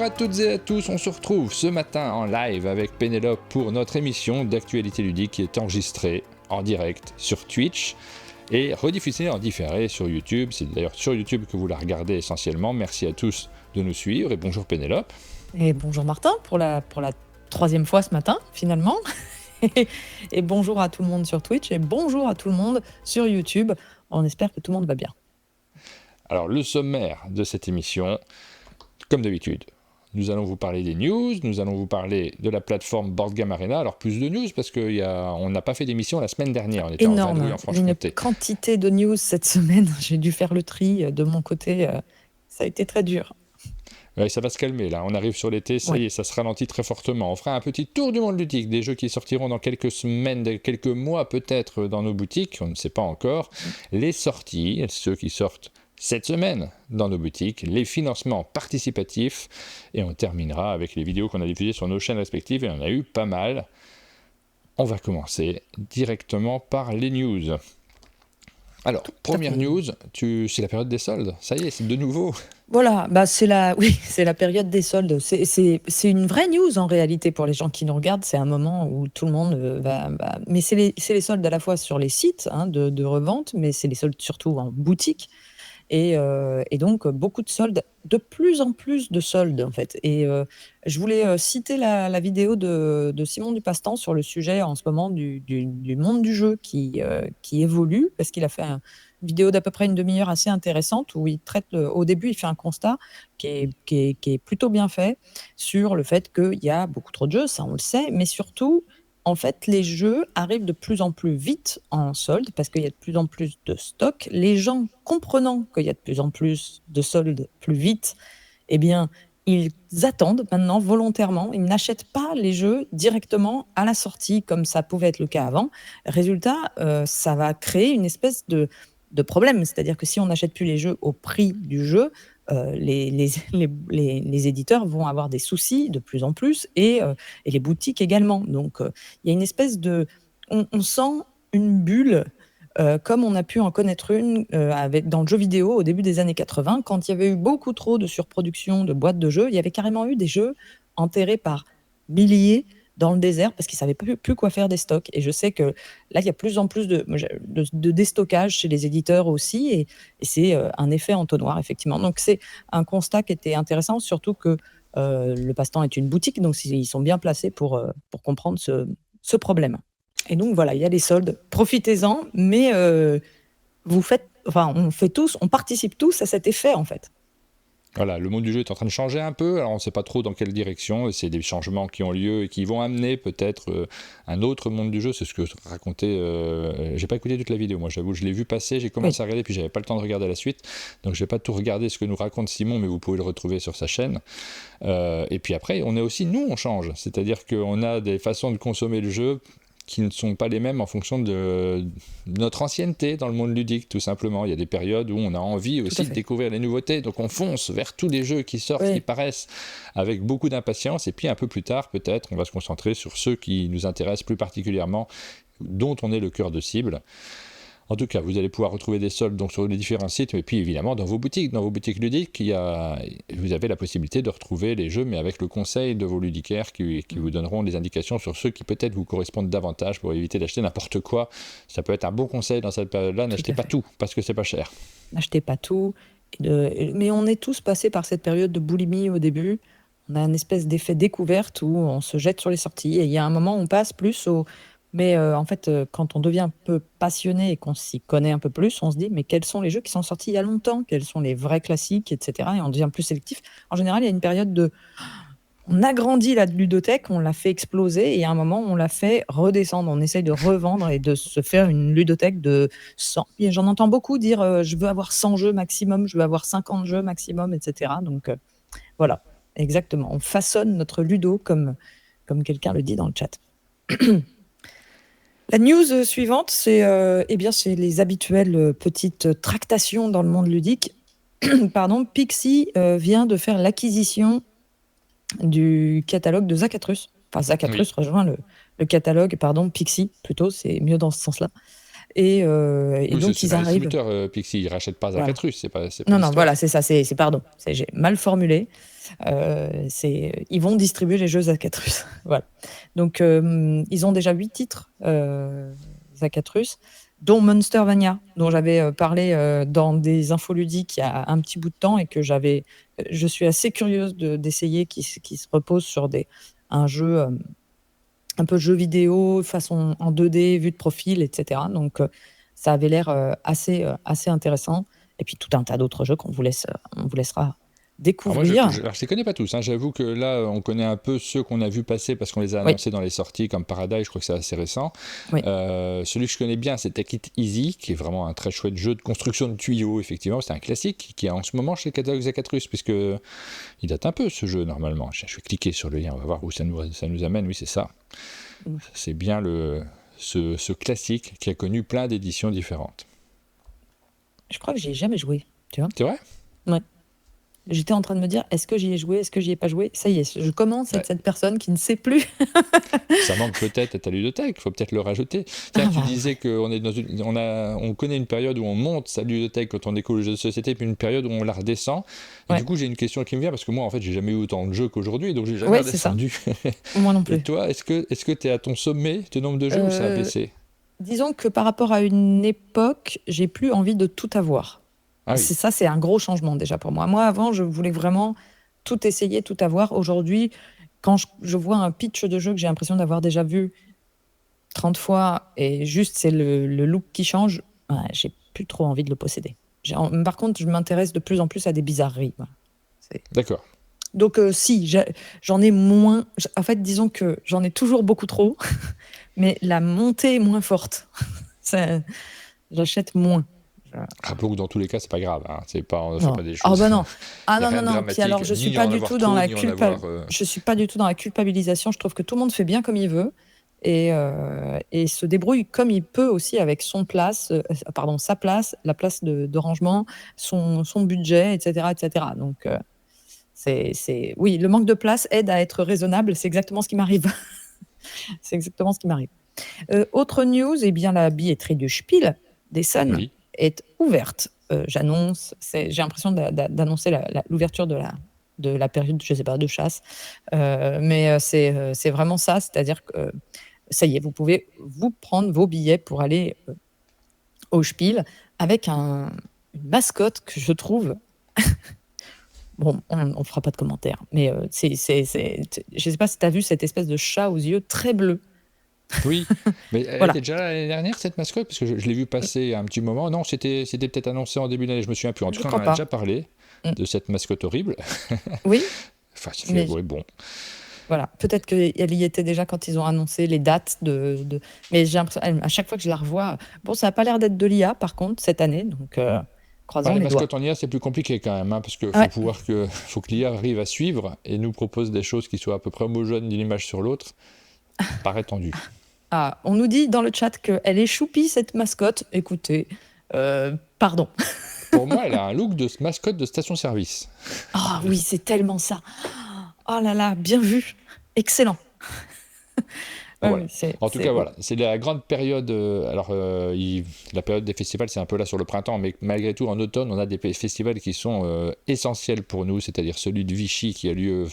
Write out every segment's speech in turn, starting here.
à toutes et à tous, on se retrouve ce matin en live avec Pénélope pour notre émission d'actualité ludique qui est enregistrée en direct sur Twitch et rediffusée en différé sur YouTube. C'est d'ailleurs sur YouTube que vous la regardez essentiellement. Merci à tous de nous suivre et bonjour Pénélope. Et bonjour Martin, pour la troisième fois ce matin, finalement. Et bonjour à tout le monde sur Twitch et bonjour à tout le monde sur YouTube. On espère que tout le monde va bien. Alors le sommaire de cette émission, comme d'habitude, nous allons vous parler des news, nous allons vous parler de la plateforme Board Game Arena. Alors plus de news parce qu'on n'a pas fait d'émission la semaine dernière, on était en vadrouille en Franche-Comté. Une quantité de news cette semaine, j'ai dû faire le tri de mon côté, ça a été très dur. Ouais, ça va se calmer là, on arrive sur l'été, ça y est, ça se ralentit très fortement. On fera un petit tour du monde ludique, des jeux qui sortiront dans quelques semaines, quelques mois peut-être dans nos boutiques, on ne sait pas encore. Les sorties, ceux qui sortent cette semaine dans nos boutiques, les financements participatifs, et on terminera avec les vidéos qu'on a diffusées sur nos chaînes respectives, et on a eu pas mal. On va commencer directement par les news. Alors, première news, c'est la période des soldes, ça y est, c'est de nouveau. Voilà, c'est la période des soldes. C'est une vraie news en réalité pour les gens qui nous regardent. C'est un moment où tout le monde va. Mais c'est les soldes à la fois sur les sites de revente, mais c'est les soldes surtout en boutique. Et donc beaucoup de soldes, de plus en plus de soldes en fait. Et je voulais citer la vidéo de Simon Dupastan sur le sujet en ce moment du monde du jeu qui évolue, parce qu'il a fait une vidéo d'à peu près une demi-heure assez intéressante où il traite, au début il fait un constat qui est plutôt bien fait sur le fait qu'il y a beaucoup trop de jeux, ça on le sait, mais surtout en fait, les jeux arrivent de plus en plus vite en solde parce qu'il y a de plus en plus de stock. Les gens, comprenant qu'il y a de plus en plus de soldes plus vite, eh bien, ils attendent maintenant volontairement. Ils n'achètent pas les jeux directement à la sortie comme ça pouvait être le cas avant. Résultat, ça va créer une espèce de problème. C'est-à-dire que si on n'achète plus les jeux au prix du jeu, les éditeurs vont avoir des soucis de plus en plus et les boutiques également. Donc, il y a une espèce de... On sent une bulle comme on a pu en connaître une dans le jeu vidéo au début des années 80, quand il y avait eu beaucoup trop de surproduction de boîtes de jeux. Il y avait carrément eu des jeux enterrés par milliers dans le désert parce qu'ils ne savaient plus quoi faire des stocks. Et je sais que là, il y a de plus en plus de déstockage chez les éditeurs aussi, et c'est un effet entonnoir, effectivement. Donc, c'est un constat qui était intéressant, surtout que le Passe-Temps est une boutique, donc ils sont bien placés pour comprendre ce problème. Et donc, voilà, il y a des soldes, profitez-en, mais on participe tous à cet effet, en fait. Voilà, le monde du jeu est en train de changer un peu, alors on ne sait pas trop dans quelle direction, c'est des changements qui ont lieu et qui vont amener peut-être un autre monde du jeu, c'est ce que racontait, j'ai pas écouté toute la vidéo, moi j'avoue, je l'ai vu passer, j'ai commencé à regarder, puis j'avais pas le temps de regarder la suite, donc je vais pas tout regarder ce que nous raconte Simon, mais vous pouvez le retrouver sur sa chaîne. Et puis après, on change, c'est-à-dire qu'on a des façons de consommer le jeu qui ne sont pas les mêmes en fonction de notre ancienneté dans le monde ludique, tout simplement. Il y a des périodes où on a envie aussi de découvrir les nouveautés, donc on fonce vers tous les jeux qui sortent, qui paraissent avec beaucoup d'impatience, et puis un peu plus tard, peut-être, on va se concentrer sur ceux qui nous intéressent plus particulièrement, dont on est le cœur de cible. En tout cas, vous allez pouvoir retrouver des soldes donc, sur les différents sites, mais puis évidemment dans vos boutiques ludiques, vous avez la possibilité de retrouver les jeux, mais avec le conseil de vos ludicaires qui vous donneront des indications sur ceux qui peut-être vous correspondent davantage pour éviter d'acheter n'importe quoi. Ça peut être un bon conseil dans cette période-là, n'achetez pas tout, parce que c'est pas cher. N'achetez pas tout, mais on est tous passés par cette période de boulimie au début. On a une espèce d'effet découverte où on se jette sur les sorties, et il y a un moment où on passe plus au... Mais en fait, quand on devient un peu passionné et qu'on s'y connaît un peu plus, on se dit, mais quels sont les jeux qui sont sortis il y a longtemps? Quels sont les vrais classiques, etc. Et on devient plus sélectif. En général, il y a une période de... On agrandit la ludothèque, on l'a fait exploser, et à un moment, on l'a fait redescendre. On essaye de revendre et de se faire une ludothèque de 100. Et j'en entends beaucoup dire, je veux avoir 100 jeux maximum, je veux avoir 50 jeux maximum, etc. Donc, voilà, exactement. On façonne notre ludo, comme quelqu'un le dit dans le chat. La news suivante, c'est les habituelles petites tractations dans le monde ludique. Pardon, Pixie vient de faire l'acquisition du catalogue de Zacatrus. Enfin, Zacatrus rejoint le catalogue, Pixie, plutôt, c'est mieux dans ce sens-là. Et Oui, donc c'est ils un arrivent. distributeur, Pixie, ils rachètent pas Voilà. Zacatrus, c'est pas Non, non, l'histoire. voilà, c'est ça, pardon, j'ai mal formulé. Ils vont distribuer les jeux Zacatrus. Voilà. Donc, ils ont déjà 8 titres, Zacatrus, dont Monstervania, dont j'avais parlé dans des infoludiques il y a un petit bout de temps et que je suis assez curieuse d'essayer, qui se repose sur un jeu, un peu jeu vidéo, façon en 2D, vue de profil, etc. Donc, ça avait l'air assez intéressant. Et puis tout un tas d'autres jeux on vous laissera Alors moi, découvrir. alors, je les connais pas tous, hein. J'avoue que là, on connaît un peu ceux qu'on a vu passer parce qu'on les a Oui, annoncés dans les sorties, comme Paradise, je crois que c'est assez récent. oui. Celui que je connais bien, c'est Take It Easy, qui est vraiment un très chouette jeu de construction de tuyaux, effectivement. C'est un classique qui est en ce moment chez le catalogue Zacatrus, puisque il date un peu ce jeu normalement. Je vais cliquer sur le lien, on va voir où ça nous amène. Oui, c'est ça. C'est bien ce classique qui a connu plein d'éditions différentes. Je crois que j'y ai jamais joué, tu vois. C'est vrai? Ouais. J'étais en train de me dire, est-ce que j'y ai joué, est-ce que j'y ai pas joué? Ça y est, je commence à être cette personne qui ne sait plus. Ça manque peut-être à ta ludothèque, il faut peut-être le rajouter. Tiens, tu disais qu'on est on connaît une période où on monte sa ludothèque quand on découvre le jeu de société, puis une période où on la redescend. Et du coup, j'ai une question qui me vient, parce que moi, en fait, j'ai jamais eu autant de jeux qu'aujourd'hui, donc j'ai jamais redescendu. Moi non plus. Et toi, est-ce que tu es à ton sommet de nombre de jeux ou ça a baissé? Disons que par rapport à une époque, j'ai plus envie de tout avoir. Ah oui. C'est un gros changement déjà pour moi. Moi, avant, je voulais vraiment tout essayer, tout avoir. Aujourd'hui, quand je vois un pitch de jeu que j'ai l'impression d'avoir déjà vu 30 fois et juste c'est le look qui change, j'ai plus trop envie de le posséder. Par contre, je m'intéresse de plus en plus à des bizarreries. Voilà. D'accord. Donc si, j'en ai moins. En fait, disons que j'en ai toujours beaucoup trop, mais la montée est moins forte. J'achète moins. Rappelons que dans tous les cas, c'est pas grave, hein. C'est pas, on fait Non. pas des Ah choses. bah non. Ah Y a non, rien de non, non. dramatique, Puis alors, je ni suis en pas du avoir tout trop, dans la ni en avoir, je suis pas du tout dans la culpabilisation. Je trouve que tout le monde fait bien comme il veut et se débrouille comme il peut aussi avec sa place, la place de rangement, son budget, etc., etc. Donc, oui, le manque de place aide à être raisonnable. C'est exactement ce qui m'arrive. C'est exactement ce qui m'arrive. Autre news, eh bien, la billetterie du Spiel d'Essen Oui. est ouverte. J'ai l'impression d'annoncer l'ouverture de la période, je sais pas, de chasse. Mais c'est vraiment ça, c'est-à-dire que ça y est, vous pouvez vous prendre vos billets pour aller au Spiel avec une mascotte que je trouve... Bon, on fera pas de commentaires, mais je sais pas si tu as vu cette espèce de chat aux yeux très bleus. Oui, mais elle Voilà. était déjà là l'année dernière, cette mascotte, parce que je l'ai vu passer un petit moment. Non, c'était peut-être annoncé en début d'année, je me souviens plus. En tout Je cas, on crois en a pas. déjà parlé de cette mascotte horrible. Oui, Enfin, mais oui, bon. voilà, peut-être qu'elle y était déjà quand ils ont annoncé les dates mais j'ai l'impression, à chaque fois que je la revois, bon, ça a pas l'air d'être de l'IA par contre cette année, donc croisons Les les doigts. mascottes en IA, c'est plus compliqué quand même, hein, parce qu'il Ouais. faut que l'IA arrive à suivre et nous propose des choses qui soient à peu près homogènes d'une image sur l'autre. Paraît tendu. Ah, on nous dit dans le chat qu'elle est choupie cette mascotte. Écoutez, pardon. Pour moi, elle a un look de mascotte de station-service. Ah oui, c'est tellement ça. Oh là là, bien vu. Excellent. Voilà. Ouais, En tout cas, voilà, c'est la grande période. La période des festivals, c'est un peu là sur le printemps, mais malgré tout, en automne, on a des festivals qui sont essentiels pour nous, c'est-à-dire celui de Vichy qui a lieu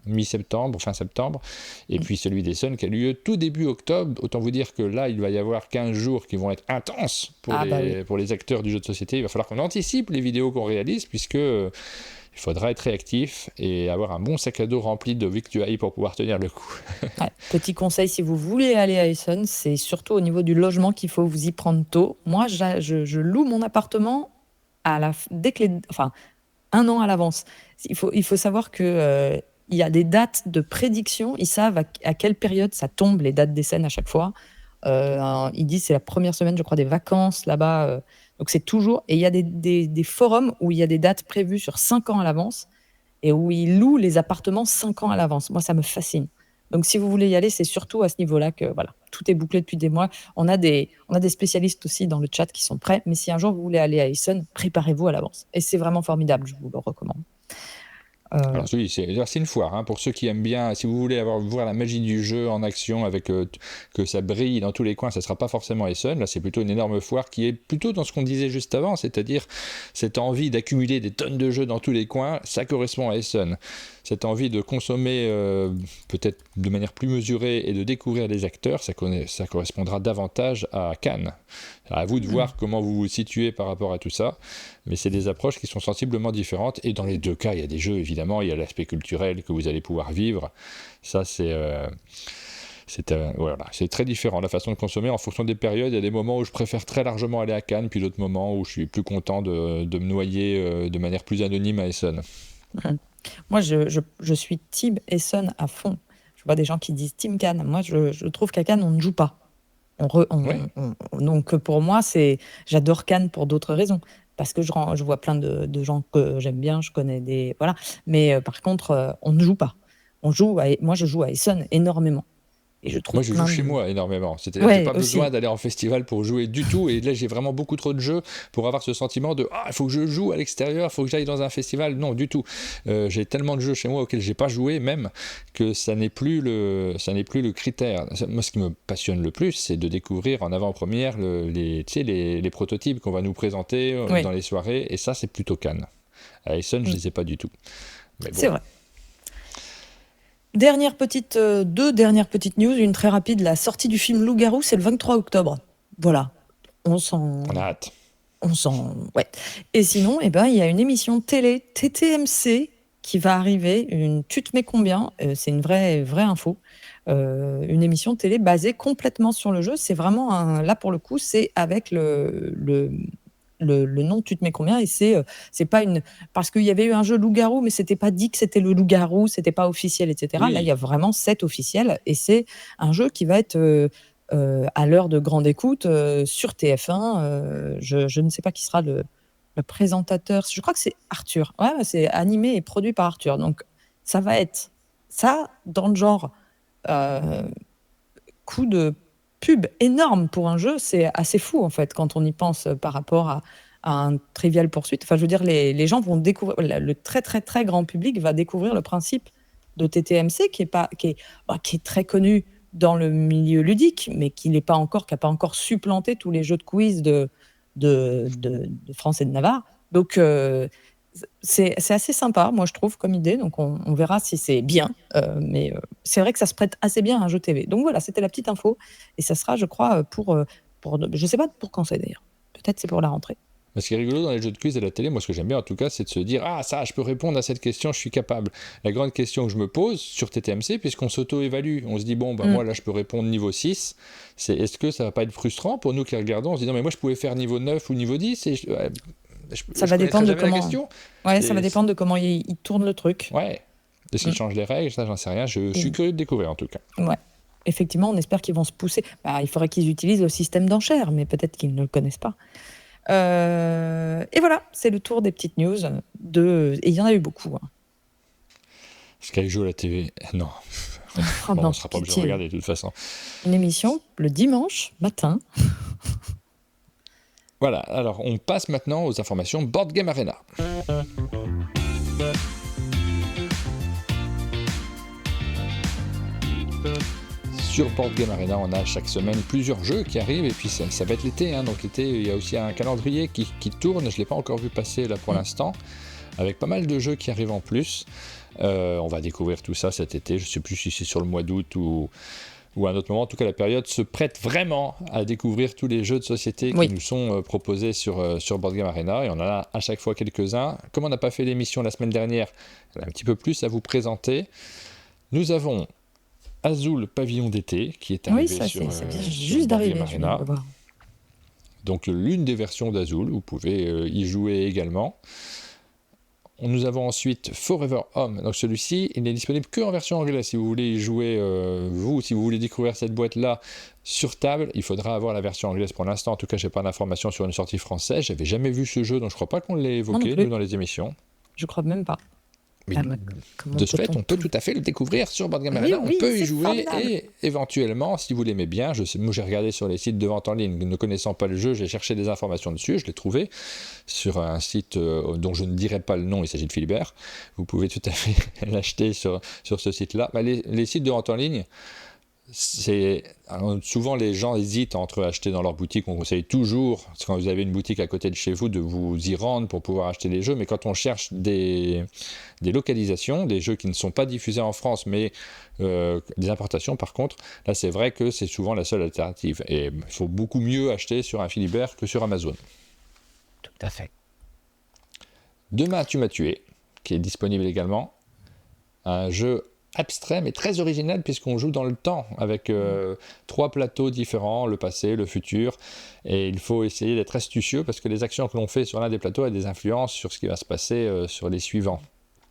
mi-septembre, fin septembre, et puis celui d'Essonne qui a lieu tout début octobre. Autant vous dire que là, il va y avoir 15 jours qui vont être intenses pour les acteurs du jeu de société. Il va falloir qu'on anticipe les vidéos qu'on réalise, puisque il faudra être réactif et avoir un bon sac à dos rempli de victuailles pour pouvoir tenir le coup. Ouais, petit conseil, si vous voulez aller à Essonne, c'est surtout au niveau du logement qu'il faut vous y prendre tôt. Moi, je loue mon appartement un an à l'avance. Il faut savoir que il y a des dates de prédiction. Ils savent à quelle période ça tombe, les dates d'Essonne à chaque fois. Ils disent c'est la première semaine, je crois, des vacances là-bas. Donc c'est toujours... Et il y a des forums où il y a des dates prévues sur 5 ans à l'avance et où ils louent les appartements 5 ans à l'avance. Moi, ça me fascine. Donc si vous voulez y aller, c'est surtout à ce niveau-là que voilà, tout est bouclé depuis des mois. On a des spécialistes aussi dans le chat qui sont prêts, mais si un jour vous voulez aller à Essonne, préparez-vous à l'avance. Et c'est vraiment formidable, je vous le recommande. Euh, Alors oui, c'est une foire, hein, pour ceux qui aiment bien. Si vous voulez voir la magie du jeu en action avec que ça brille dans tous les coins, ça sera pas forcément Essen. Là, c'est plutôt une énorme foire qui est plutôt dans ce qu'on disait juste avant, c'est-à-dire cette envie d'accumuler des tonnes de jeux dans tous les coins. Ça correspond à Essen. Cette envie de consommer peut-être de manière plus mesurée et de découvrir des acteurs, ça correspondra davantage à Cannes. À vous de voir comment vous vous situez par rapport à tout ça, mais c'est des approches qui sont sensiblement différentes, et dans les deux cas, il y a des jeux, évidemment, il y a l'aspect culturel que vous allez pouvoir vivre. Ça, voilà, c'est très différent la façon de consommer en fonction des périodes. Il y a des moments où je préfère très largement aller à Cannes, puis d'autres moments où je suis plus content de me noyer de manière plus anonyme à Essen. Moi, je suis team Essen à fond. Je vois des gens qui disent team Cannes. Moi, je trouve qu'à Cannes, on ne joue pas. Oui, Donc, pour moi, j'adore Cannes pour d'autres raisons. Parce que je vois plein de gens que j'aime bien, je connais des. Voilà. Mais par contre, on ne joue pas. Moi, je joue à Essen énormément. Et je moi trouve je joue plein chez de. moi énormément. C'est-à-dire que j'ai Ouais, pas besoin aussi. d'aller en festival pour jouer du tout. Et là, j'ai vraiment beaucoup trop de jeux pour avoir ce sentiment de il faut que je joue à l'extérieur, il faut que j'aille dans un festival. Non, du tout. J'ai tellement de jeux chez moi auxquels j'ai pas joué, même, que ça n'est plus le critère. Moi, ce qui me passionne le plus, c'est de découvrir en avant-première les prototypes qu'on va nous présenter Oui, dans les soirées. Et ça, c'est plutôt Cannes. À Essen, je mm, les ai pas du tout. Mais bon. c'est vrai. Deux dernières petites news, une très rapide. La sortie du film Loup-garou, c'est le 23 octobre. Voilà. On s'en. On a hâte. Ouais. Et sinon, eh ben, il y a une émission télé TTMC qui va arriver. Tu te mets combien? C'est une vraie info. Une émission télé basée complètement sur le jeu. C'est vraiment là pour le coup, c'est avec le nom Tu te mets combien, et c'est pas une parce qu'il y avait eu un jeu loup-garou, mais c'était pas dit que c'était le loup-garou, c'était pas officiel, etc. Là, il y a Oui, vraiment cet officiel, et c'est un jeu qui va être à l'heure de grande écoute sur TF1. Je ne sais pas qui sera le présentateur. Je crois que c'est Arthur. Ouais, ouais, c'est animé et produit par Arthur. Donc, ça va être ça dans le genre euh, coup de pub énorme pour un jeu. C'est assez fou, en fait, quand on y pense par rapport à un Trivial Poursuite. Enfin, je veux dire, les gens vont découvrir, le très, très, très grand public va découvrir le principe de TTMC qui est très connu dans le milieu ludique, mais qui n'a pas encore supplanté tous les jeux de quiz de France et de Navarre. Donc, c'est assez sympa, moi, je trouve, comme idée. Donc, on verra si c'est bien. Mais c'est vrai que ça se prête assez bien à un jeu TV. Donc, voilà, c'était la petite info. Et ça sera, je crois, je sais pas pour quand c'est d'ailleurs. Peut-être c'est pour la rentrée. mais ce qui est rigolo dans les jeux de quiz et la télé, moi ce que j'aime bien en tout cas, c'est de se dire ça, je peux répondre à cette question, je suis capable. La grande question que je me pose sur TTMC, puisqu'on s'auto-évalue, on se dit bon, Mm. moi là je peux répondre niveau 6, c'est est-ce que ça va pas être frustrant pour nous qui regardons, on se dit non, mais moi je pouvais faire niveau 9 ou niveau 10 et Ça je va connaîtrais dépendre de jamais la comment. question. Ouais, ça Et va dépendre de comment il tourne le truc. ouais, est-ce qu'ils Mm. changent les règles, ça j'en sais rien, je suis Et- curieux de découvrir en tout cas. ouais. Effectivement, on espère qu'ils vont se pousser. Bah, il faudrait qu'ils utilisent le système d'enchères, mais peut-être qu'ils ne le connaissent pas. Et voilà, c'est le tour des petites news. Et il y en a eu beaucoup, hein. Sky joue à la TV, non. Oh Bon, non, on sera pas obligé de pitié. regarder de toute façon. Une émission le dimanche matin. Voilà, alors on passe maintenant aux informations Board Game Arena. Sur Board Game Arena, on a chaque semaine plusieurs jeux qui arrivent, et puis ça va être l'été, hein, donc l'été, il y a aussi un calendrier qui tourne, je ne l'ai pas encore vu passer là pour Mm. l'instant, avec pas mal de jeux qui arrivent en plus. On va découvrir tout ça cet été, je ne sais plus si c'est sur le mois d'août ou à un autre moment. En tout cas, la période se prête vraiment à découvrir tous les jeux de société qui Oui. nous sont proposés sur Board Game Arena, et on en a à chaque fois quelques-uns. Comme on n'a pas fait l'émission la semaine dernière, on a un petit peu plus à vous présenter. Nous avons Azul Pavillon d'été qui est Oui, arrivé ça, sur, ça vient sur juste Board Game d'arriver, je viens de Arena. le voir. Donc l'une des versions d'Azul, vous pouvez y jouer également. Nous avons ensuite Forever Home. Donc celui-ci, il n'est disponible que en version anglaise. Si vous voulez y jouer, si vous voulez découvrir cette boîte-là sur table, il faudra avoir la version anglaise pour l'instant. En tout cas, je n'ai pas d'informations sur une sortie française. J'avais jamais vu ce jeu, donc je ne crois pas qu'on l'ait Moi non évoqué, plus. nous, dans les émissions. Je crois même pas. Mais comment de ce fait, peut-on on peut tout... tout à fait le découvrir sur Board Game Oui, Arena. On oui, peut y c'est jouer formidable. et éventuellement, si vous l'aimez bien, moi j'ai regardé sur les sites de vente en ligne, ne connaissant pas le jeu, j'ai cherché des informations dessus, je l'ai trouvé sur un site dont je ne dirai pas le nom, il s'agit de Philibert. Vous pouvez tout à fait l'acheter sur ce site-là. Les sites de vente en ligne, souvent les gens hésitent entre acheter dans leur boutique. On conseille toujours, quand vous avez une boutique à côté de chez vous, de vous y rendre pour pouvoir acheter des jeux. Mais quand on cherche des localisations, des jeux qui ne sont pas diffusés en France, mais des importations par contre, là c'est vrai que c'est souvent la seule alternative. Et il faut beaucoup mieux acheter sur un Philibert que sur Amazon. Tout à fait. Demain tu m'as tué, qui est disponible également. Un jeu abstrait mais très original puisqu'on joue dans le temps avec 3 plateaux différents, le passé, le futur, et il faut essayer d'être astucieux parce que les actions que l'on fait sur l'un des plateaux ont des influences sur ce qui va se passer sur les suivants.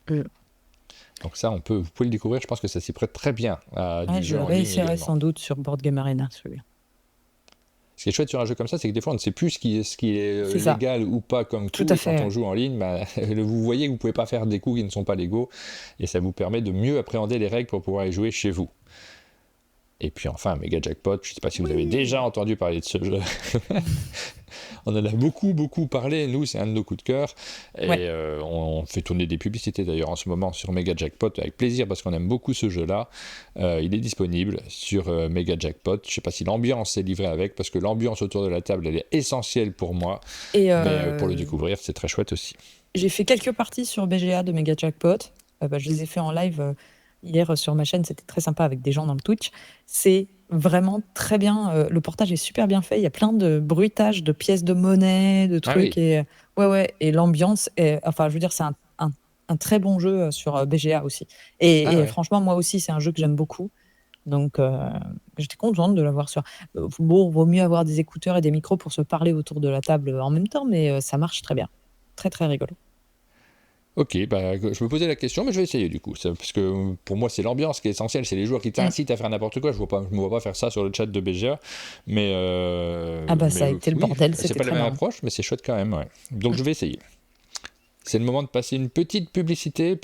Donc ça, vous pouvez le découvrir, je pense que ça s'y prête très bien à du Je jeu le en ligne réessayerai également. sans doute sur Board Game Arena, celui-là. Ce qui est chouette sur un jeu comme ça, c'est que des fois on ne sait plus ce qui est C'est ça. légal ou pas comme Tout coup, à et quand fait. on joue en ligne, vous voyez que vous ne pouvez pas faire des coups qui ne sont pas légaux, et ça vous permet de mieux appréhender les règles pour pouvoir y jouer chez vous. Et puis enfin, Mega Jackpot, je ne sais pas si vous avez déjà entendu parler de ce jeu. On en a beaucoup parlé, nous, c'est un de nos coups de cœur. Et Ouais. on fait tourner des publicités d'ailleurs en ce moment sur Mega Jackpot avec plaisir parce qu'on aime beaucoup ce jeu-là. Il est disponible sur Mega Jackpot. Je ne sais pas si l'ambiance est livrée avec, parce que l'ambiance autour de la table, elle est essentielle pour moi. Et Mais pour le découvrir, c'est très chouette aussi. j'ai fait quelques parties sur BGA de Mega Jackpot. Je les ai fait en live hier sur ma chaîne, c'était très sympa avec des gens dans le Twitch. C'est vraiment très bien, le portage est super bien fait, il y a plein de bruitages de pièces de monnaie, de trucs, oui. et et l'ambiance est, enfin je veux dire, c'est un très bon jeu sur BGA aussi. Et ouais. franchement, moi aussi, c'est un jeu que j'aime beaucoup. Donc j'étais contente de l'avoir sur... Bon, vaut mieux avoir des écouteurs et des micros pour se parler autour de la table en même temps, mais ça marche très bien. Très très rigolo. Ok, je me posais la question, mais je vais essayer du coup. Parce que pour moi, c'est l'ambiance qui est essentielle. C'est les joueurs qui t'incitent à faire n'importe quoi. Je me vois pas faire ça sur le chat de BGA. Mais, ça a été le bordel, c'est c'était pas la très même marrant. approche, mais c'est chouette quand même. Ouais. Donc je vais essayer. C'est le moment de passer une petite publicité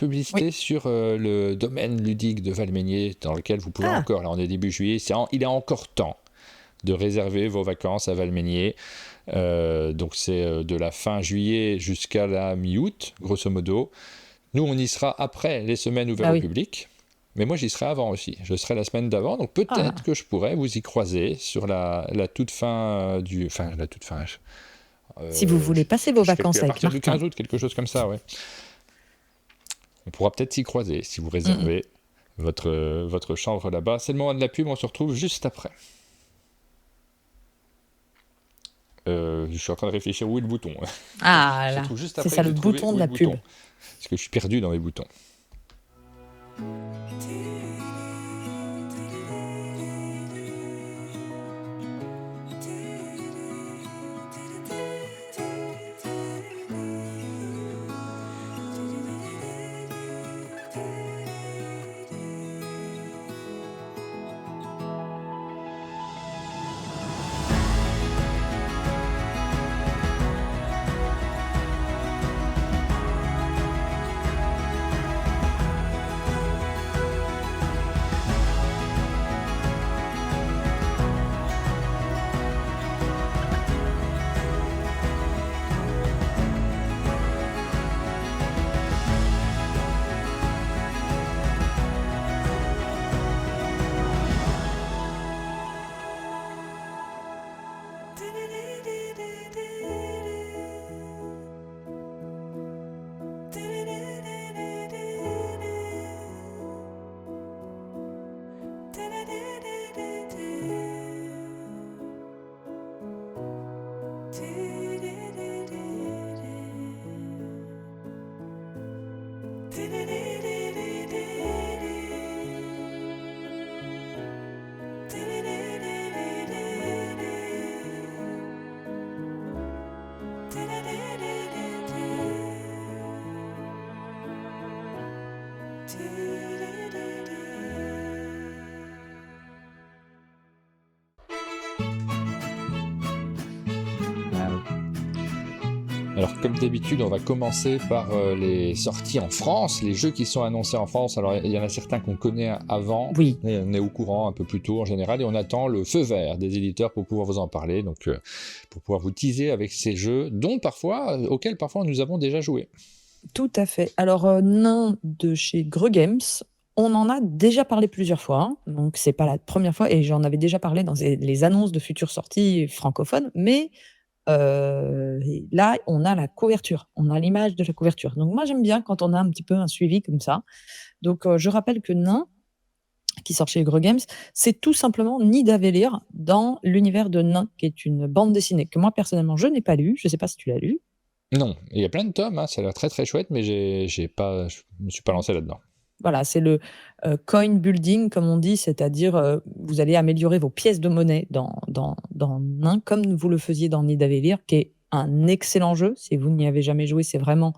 sur le domaine ludique de Valmeinier, dans lequel vous pouvez encore, là on est début juillet, il est encore temps de réserver vos vacances à Valmeinier. Donc c'est de la fin juillet jusqu'à la mi-août, grosso modo. Nous, on y sera après les semaines ouvertes au public. Mais moi, j'y serai avant aussi. Je serai la semaine d'avant. Donc peut-être que je pourrais vous y croiser sur la toute fin du... Enfin, la toute fin... si vous voulez passer vos vacances avec Martin. À partir du 15 août, quelque chose comme ça, ouais. On pourra peut-être s'y croiser si vous réservez votre chambre là-bas. C'est le moment de la pub, on se retrouve juste après. Je suis en train de réfléchir où est le bouton. Ah là, c'est ça le bouton de la pub. Parce que je suis perdu dans les boutons. Alors, comme d'habitude, on va commencer par les sorties en France, les jeux qui sont annoncés en France. Alors, il y en a certains qu'on connaît avant, Oui. on est au courant un peu plus tôt en général, et on attend le feu vert des éditeurs pour pouvoir vous en parler, donc pour pouvoir vous teaser avec ces jeux auxquels parfois nous avons déjà joué. Tout à fait. Alors, Nain de chez Greux Games, on en a déjà parlé plusieurs fois, hein, donc c'est pas la première fois et j'en avais déjà parlé dans les annonces de futures sorties francophones, mais là, on a la couverture, on a l'image de la couverture. Donc moi, j'aime bien quand on a un petit peu un suivi comme ça. Donc je rappelle que Nain, qui sort chez Greux Games, c'est tout simplement Nidavellir dans l'univers de Nain, qui est une bande dessinée que moi, personnellement, je n'ai pas lue. Je sais pas si tu l'as lue? Non, il y a plein de tomes, hein, ça a l'air très très chouette, mais je me suis pas lancé là-dedans. Voilà, c'est le coin building, comme on dit, c'est-à-dire vous allez améliorer vos pièces de monnaie dans Nain, comme vous le faisiez dans Nidavellir, qui est un excellent jeu. Si vous n'y avez jamais joué, c'est vraiment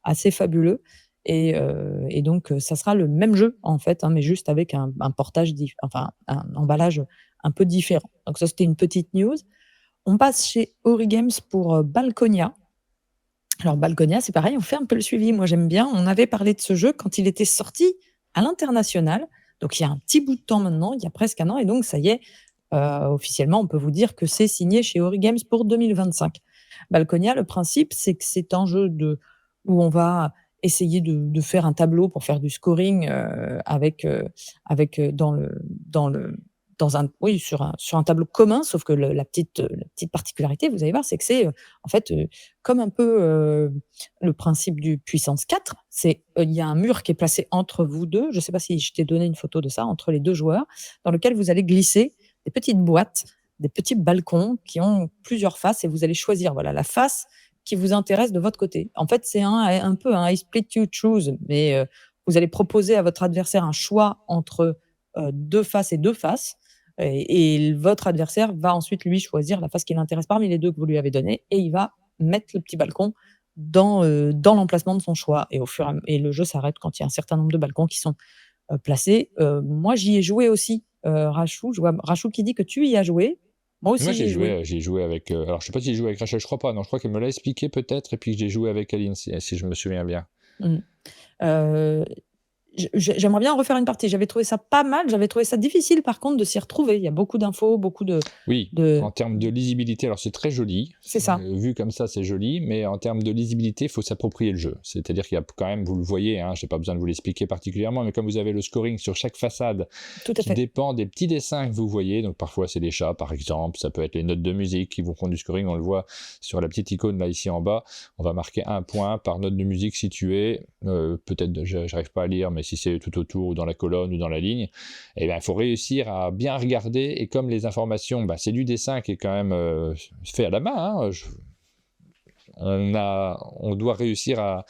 assez fabuleux. Et donc, ça sera le même jeu, en fait, hein, mais juste avec un portage, enfin, un emballage un peu différent. Donc, ça, c'était une petite news. On passe chez Ori Games pour Balconia. Alors Balconia, c'est pareil, on fait un peu le suivi. Moi, j'aime bien. On avait parlé de ce jeu quand il était sorti à l'international. Donc, il y a un petit bout de temps maintenant, il y a presque un an. Et donc, ça y est, officiellement, on peut vous dire que c'est signé chez Ori Games pour 2025. Balconia, le principe, c'est que c'est un jeu où on va essayer de faire un tableau pour faire du scoring sur un tableau commun, sauf que la petite particularité, vous allez voir, c'est que c'est en fait comme un peu le principe du puissance 4. Il y a un mur qui est placé entre vous deux. Je ne sais pas si je t'ai donné une photo de ça, entre les deux joueurs, dans lequel vous allez glisser des petites boîtes, des petits balcons qui ont plusieurs faces et vous allez choisir la face qui vous intéresse de votre côté. En fait, c'est un peu un I split you choose, mais vous allez proposer à votre adversaire un choix entre deux faces et deux faces. Et votre adversaire va ensuite, lui, choisir la face qui l'intéresse parmi les deux que vous lui avez données et il va mettre le petit balcon dans l'emplacement de son choix. Et le jeu s'arrête quand il y a un certain nombre de balcons qui sont placés. Moi, j'y ai joué aussi, Rachou. Je vois Rachou qui dit que tu y as joué. Moi aussi, Moi, j'y ai joué. j'ai joué avec. Alors, je sais pas si j'ai joué avec Rachel, je crois pas. Non, je crois qu'elle me l'a expliqué peut-être, et puis que j'ai joué avec Aline, si je me souviens bien. Mmh. J'aimerais bien refaire une partie. J'avais trouvé ça pas mal. J'avais trouvé ça difficile, par contre, de s'y retrouver. Il y a beaucoup d'infos, beaucoup de. Oui, en termes de lisibilité, alors c'est très joli. C'est ça. Vu comme ça, c'est joli, mais en termes de lisibilité, il faut s'approprier le jeu. C'est-à-dire qu'il y a quand même, vous le voyez, hein, je n'ai pas besoin de vous l'expliquer particulièrement, mais comme vous avez le scoring sur chaque façade qui dépend des petits dessins que vous voyez, donc parfois c'est les chats par exemple, ça peut être les notes de musique qui vous font du scoring, on le voit sur la petite icône là ici en bas, on va marquer 1 point par note de musique située, peut-être, j'arrive pas à lire, mais si c'est tout autour ou dans la colonne ou dans la ligne, eh bien, il faut réussir à bien regarder, et comme les informations, c'est du dessin qui est quand même fait à la main, hein, on doit réussir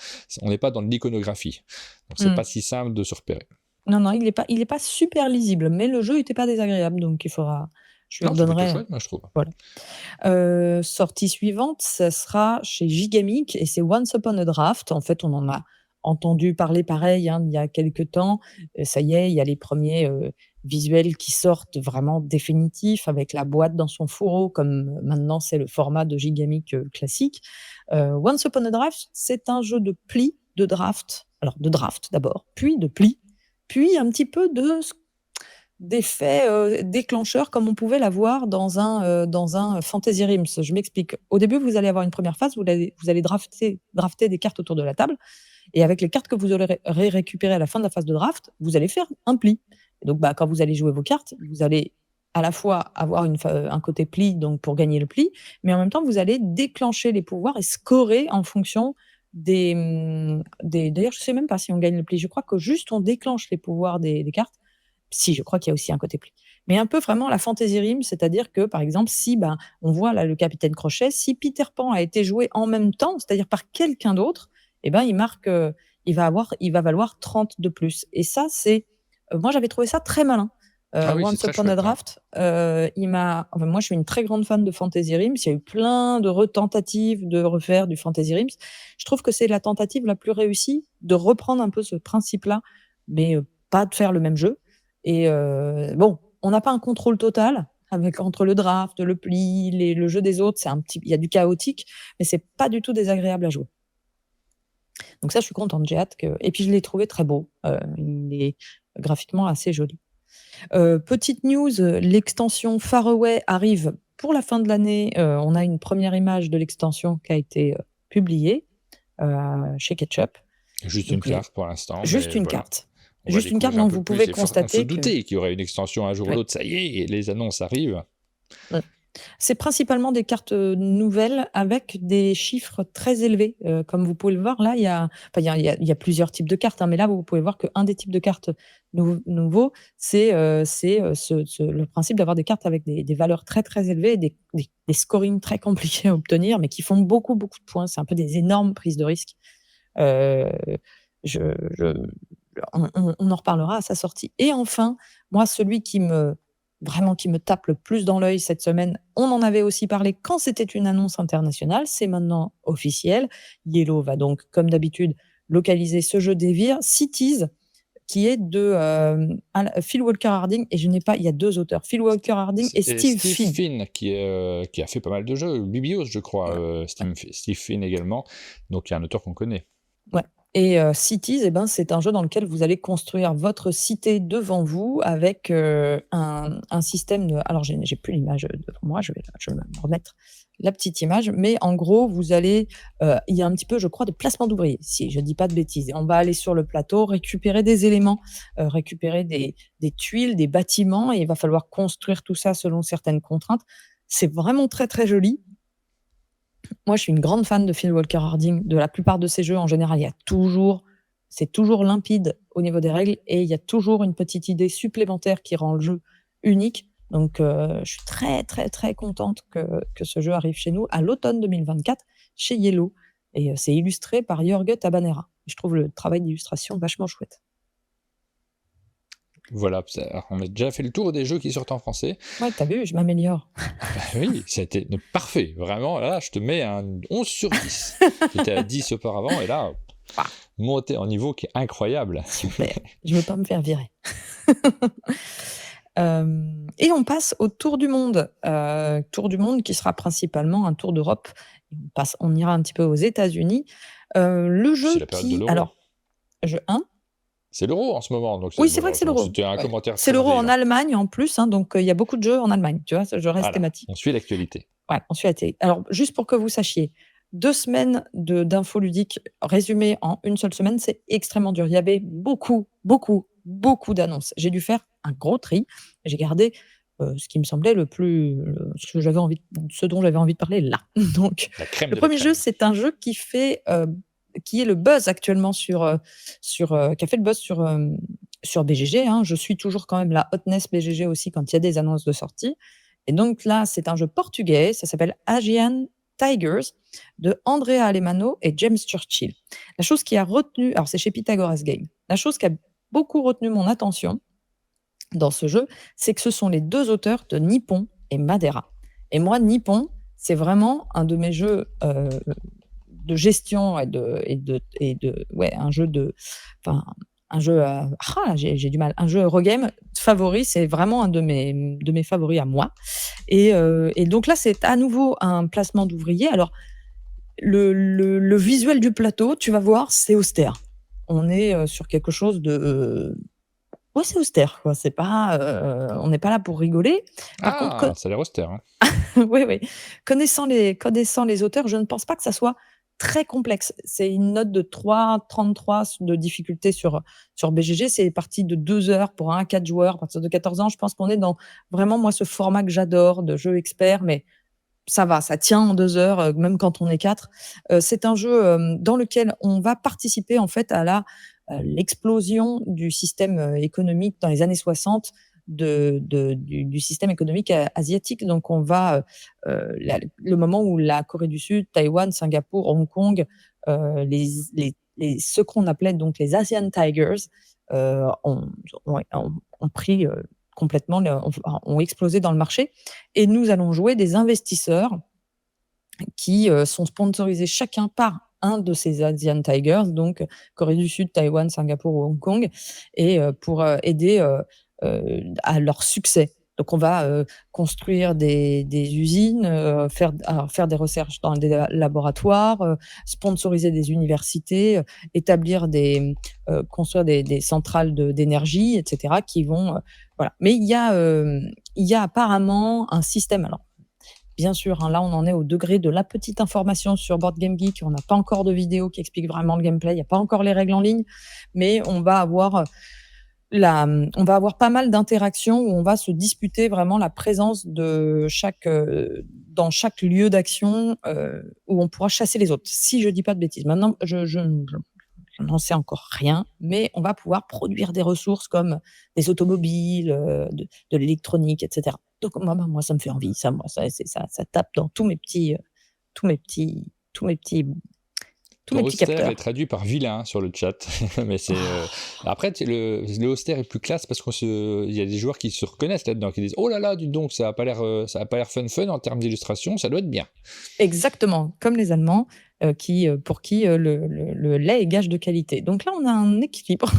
on n'est pas dans l'iconographie, donc c'est pas si simple de se repérer. Non, il est pas super lisible, mais le jeu était pas désagréable, donc je lui redonnerai. C'est chouette, moi je trouve. Voilà. Sortie suivante, ça sera chez Gigamic et c'est Once Upon a Draft. En fait, on en a entendu parler pareil, hein, il y a quelques temps. Ça y est, il y a les premiers visuels qui sortent vraiment définitifs avec la boîte dans son fourreau, comme maintenant c'est le format de Gigamic classique. Once Upon a Draft, c'est un jeu de pli, de draft. Alors de draft d'abord, puis de pli, puis un petit peu d'effet déclencheur comme on pouvait l'avoir dans un Fantasy Realms. Je m'explique. Au début, vous allez avoir une première phase, vous allez drafter des cartes autour de la table, et avec les cartes que vous aurez récupérées à la fin de la phase de draft, vous allez faire un pli. Et donc, quand vous allez jouer vos cartes, vous allez à la fois avoir un côté pli, donc pour gagner le pli, mais en même temps, vous allez déclencher les pouvoirs et scorer en fonction d'ailleurs, je ne sais même pas si on gagne le pli. Je crois que juste on déclenche les pouvoirs des cartes. Si, je crois qu'il y a aussi un côté pli. Mais un peu vraiment la Fantasy Realms, c'est-à-dire que, par exemple, si on voit là le Capitaine Crochet, si Peter Pan a été joué en même temps, c'est-à-dire par quelqu'un d'autre, il marque, il va valoir 30 de plus. Et ça, moi, j'avais trouvé ça très malin. Once Upon a Draft, moi, je suis une très grande fan de Fantasy Realms. Il y a eu plein de retentatives de refaire du Fantasy Realms. Je trouve que c'est la tentative la plus réussie de reprendre un peu ce principe-là, mais pas de faire le même jeu. Et on n'a pas un contrôle total, avec entre le draft, le pli, le jeu des autres, il y a du chaotique, mais c'est pas du tout désagréable à jouer. Donc ça, je suis contente, j'ai hâte et puis je l'ai trouvé très beau, il est graphiquement assez joli. Petite news, l'extension Faraway arrive pour la fin de l'année. On a une première image de l'extension qui a été publiée chez Ketchup. Juste une carte pour l'instant. Juste une voilà. carte. Juste une carte dont vous pouvez constater. On se doutait qu'il y aurait une extension un jour ou l'autre, ça y est, et les annonces arrivent. C'est principalement des cartes nouvelles avec des chiffres très élevés. Comme vous pouvez le voir, là, il y a plusieurs types de cartes, hein, mais là, vous pouvez voir qu'un des types de cartes nouveaux, c'est le principe d'avoir des cartes avec des valeurs très, très élevées, des scorings très compliqués à obtenir, mais qui font beaucoup, beaucoup de points. C'est un peu des énormes prises de risque. On en reparlera à sa sortie. Et enfin, moi, celui qui me tape le plus dans l'œil cette semaine, on en avait aussi parlé quand c'était une annonce internationale, c'est maintenant officiel. Yellow va donc, comme d'habitude, localiser ce jeu d'Evir, Cities, qui est de Phil Walker Harding, et il y a 2 auteurs, Phil Walker Harding et Steve Finn. Qui a fait pas mal de jeux, Bibios, je crois, Steve Finn également, donc il y a un auteur qu'on connaît. Ouais. Et Cities, c'est un jeu dans lequel vous allez construire votre cité devant vous avec un système de... Alors, j'ai plus l'image devant moi, je vais me remettre la petite image, mais en gros, vous allez... il y a un petit peu, je crois, de placement d'ouvriers, si je dis pas de bêtises. On va aller sur le plateau, récupérer des éléments, récupérer des tuiles, des bâtiments, et il va falloir construire tout ça selon certaines contraintes. C'est vraiment très, très joli. Moi, je suis une grande fan de Phil Walker Harding. De la plupart de ses jeux, en général, c'est toujours limpide au niveau des règles et il y a toujours une petite idée supplémentaire qui rend le jeu unique. Donc, je suis très, très, très contente que ce jeu arrive chez nous à l'automne 2024 chez Yellow. Et c'est illustré par Jorge Tabanera. Je trouve le travail d'illustration vachement chouette. Voilà, on a déjà fait le tour des jeux qui sortent en français. Ouais, t'as vu, je m'améliore. Oui, ça a été parfait, vraiment. Là, je te mets un 11 sur 10. J'étais à 10 auparavant, et là, monter en niveau qui est incroyable. Super, je ne veux pas me faire virer. Et on passe au Tour du Monde. Tour du Monde qui sera principalement un tour d'Europe. On ira un petit peu aux États-Unis. Le jeu c'est la période de l'euro. Alors, c'est l'euro en ce moment. Donc oui, c'est vrai que c'est l'euro. C'était un commentaire. C'est l'euro en Allemagne en plus, hein, donc il y a beaucoup de jeux en Allemagne. Tu vois, je reste thématique. On suit l'actualité. Ouais, on suit l'actualité. Alors, juste pour que vous sachiez, 2 semaines d'infos ludiques résumées en une seule semaine, c'est extrêmement dur. Il y avait beaucoup, beaucoup, beaucoup d'annonces. J'ai dû faire un gros tri. J'ai gardé ce qui me semblait ce dont j'avais envie de parler là. Donc, le premier jeu, c'est un jeu qui est le buzz actuellement qui a fait le buzz sur BGG. Hein. Je suis toujours quand même la hotness BGG aussi quand il y a des annonces de sortie. Et donc là, c'est un jeu portugais, ça s'appelle Asian Tigers, de Andrea Alemano et James Churchill. La chose qui a retenu, alors c'est chez Pythagoras Game, la chose qui a beaucoup retenu mon attention dans ce jeu, c'est que ce sont les 2 auteurs de Nippon et Madeira. Et moi, Nippon, c'est vraiment un de mes jeux de gestion un jeu Eurogame favori, c'est vraiment un de mes favoris à moi. Et donc là, c'est à nouveau un placement d'ouvriers. Alors, le visuel du plateau, tu vas voir, c'est austère. On est sur quelque chose de... Ouais, c'est austère, quoi. C'est pas, on n'est pas là pour rigoler. Par contre, ça a l'air austère. Hein. Oui. Connaissant les auteurs, je ne pense pas que ça soit très complexe. C'est une note de 3,33 de difficulté sur BGG. C'est parti de 2 heures pour 1 à 4 joueurs. À partir de 14 ans, je pense qu'on est dans vraiment, moi, ce format que j'adore de jeu expert, mais ça va, ça tient en 2 heures, même quand on est 4. C'est un jeu dans lequel on va participer en fait à l'explosion du système économique dans les années 60 du système économique asiatique. Donc, on va le moment où la Corée du Sud, Taïwan, Singapour, Hong Kong, ce qu'on appelait donc les Asian Tigers, ont pris complètement, ont explosé dans le marché. Et nous allons jouer des investisseurs qui sont sponsorisés chacun par un de ces Asian Tigers, donc Corée du Sud, Taïwan, Singapour ou Hong Kong, et pour aider à leur succès. Donc on va construire des usines, faire des recherches dans des laboratoires, sponsoriser des universités, établir construire des centrales d'énergie, etc., qui vont, voilà. Mais il y a apparemment un système. Alors, bien sûr, hein, là, on en est au degré de la petite information sur Board Game Geek. On n'a pas encore de vidéo qui explique vraiment le gameplay. Il n'y a pas encore les règles en ligne, mais on va avoir pas mal d'interactions où on va se disputer vraiment la présence de dans chaque lieu d'action, où on pourra chasser les autres, si je dis pas de bêtises. Maintenant, je n'en sais encore rien, mais on va pouvoir produire des ressources comme des automobiles, de l'électronique, etc. Donc moi, ça me fait envie. Ça tape dans tous mes petits, tous mes petits, tous Ton mes petits austère est capteurs. traduit par vilain sur le chat. Mais c'est, Après, le austère est plus classe parce qu'il y a des joueurs qui se reconnaissent là-dedans, qui disent oh là là, dis donc, ça a pas l'air fun en termes d'illustration, ça doit être bien. Exactement, comme les Allemands, pour qui le lait est gage de qualité. Donc là, on a un équilibre.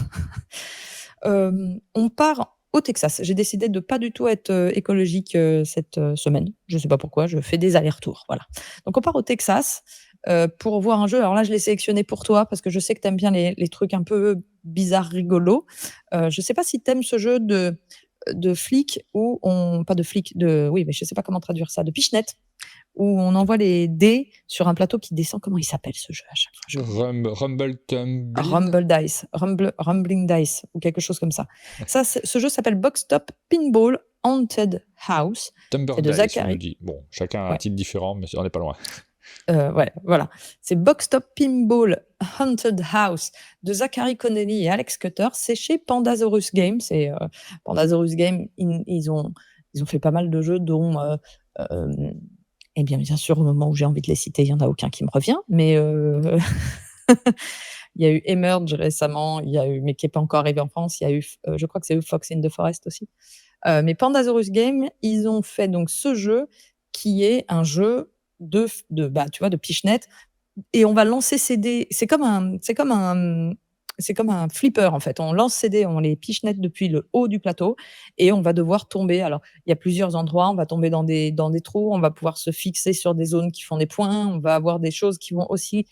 On part au Texas. J'ai décidé de pas du tout être écologique cette semaine. Je ne sais pas pourquoi, je fais des allers-retours. Voilà. Donc on part au Texas pour voir un jeu. Alors là, je l'ai sélectionné pour toi parce que je sais que tu aimes bien les trucs un peu bizarres, rigolos. Je ne sais pas si tu aimes ce jeu de flic où on. Pas de flic, oui, mais je ne sais pas comment traduire ça, de pichenette, où on envoie les dés sur un plateau qui descend. Comment il s'appelle ce jeu à chaque fois? Rumble Tumblin. Rumbling Dice ou quelque chose comme ça. Ce jeu s'appelle Box Top Pinball Haunted House. Tumber C'est de Dice, on nous Zachary. dit. Bon, chacun a un Ouais. titre différent, mais on n'est pas loin. Ouais, voilà. C'est Box Top Pinball Haunted House de Zachary Connelly et Alex Cutter. C'est chez Pandasaurus Games. Et Pandasaurus Games, ils ont fait pas mal de jeux, dont et bien sûr, au moment où j'ai envie de les citer, il n'y en a aucun qui me revient. Mais il y a eu Emerge récemment, mais qui n'est pas encore arrivé en France. Il y a eu, je crois que c'est Fox in the Forest aussi. Mais Pandasaurus Games, ils ont fait donc ce jeu qui est un jeu tu vois, de pichenette, et on va lancer ces dés. C'est comme un flipper, en fait. On lance ces dés, on les pichenette depuis le haut du plateau et on va devoir tomber. Alors, il y a plusieurs endroits. On va tomber dans des trous. On va pouvoir se fixer sur des zones qui font des points. On va avoir des choses qui vont aussi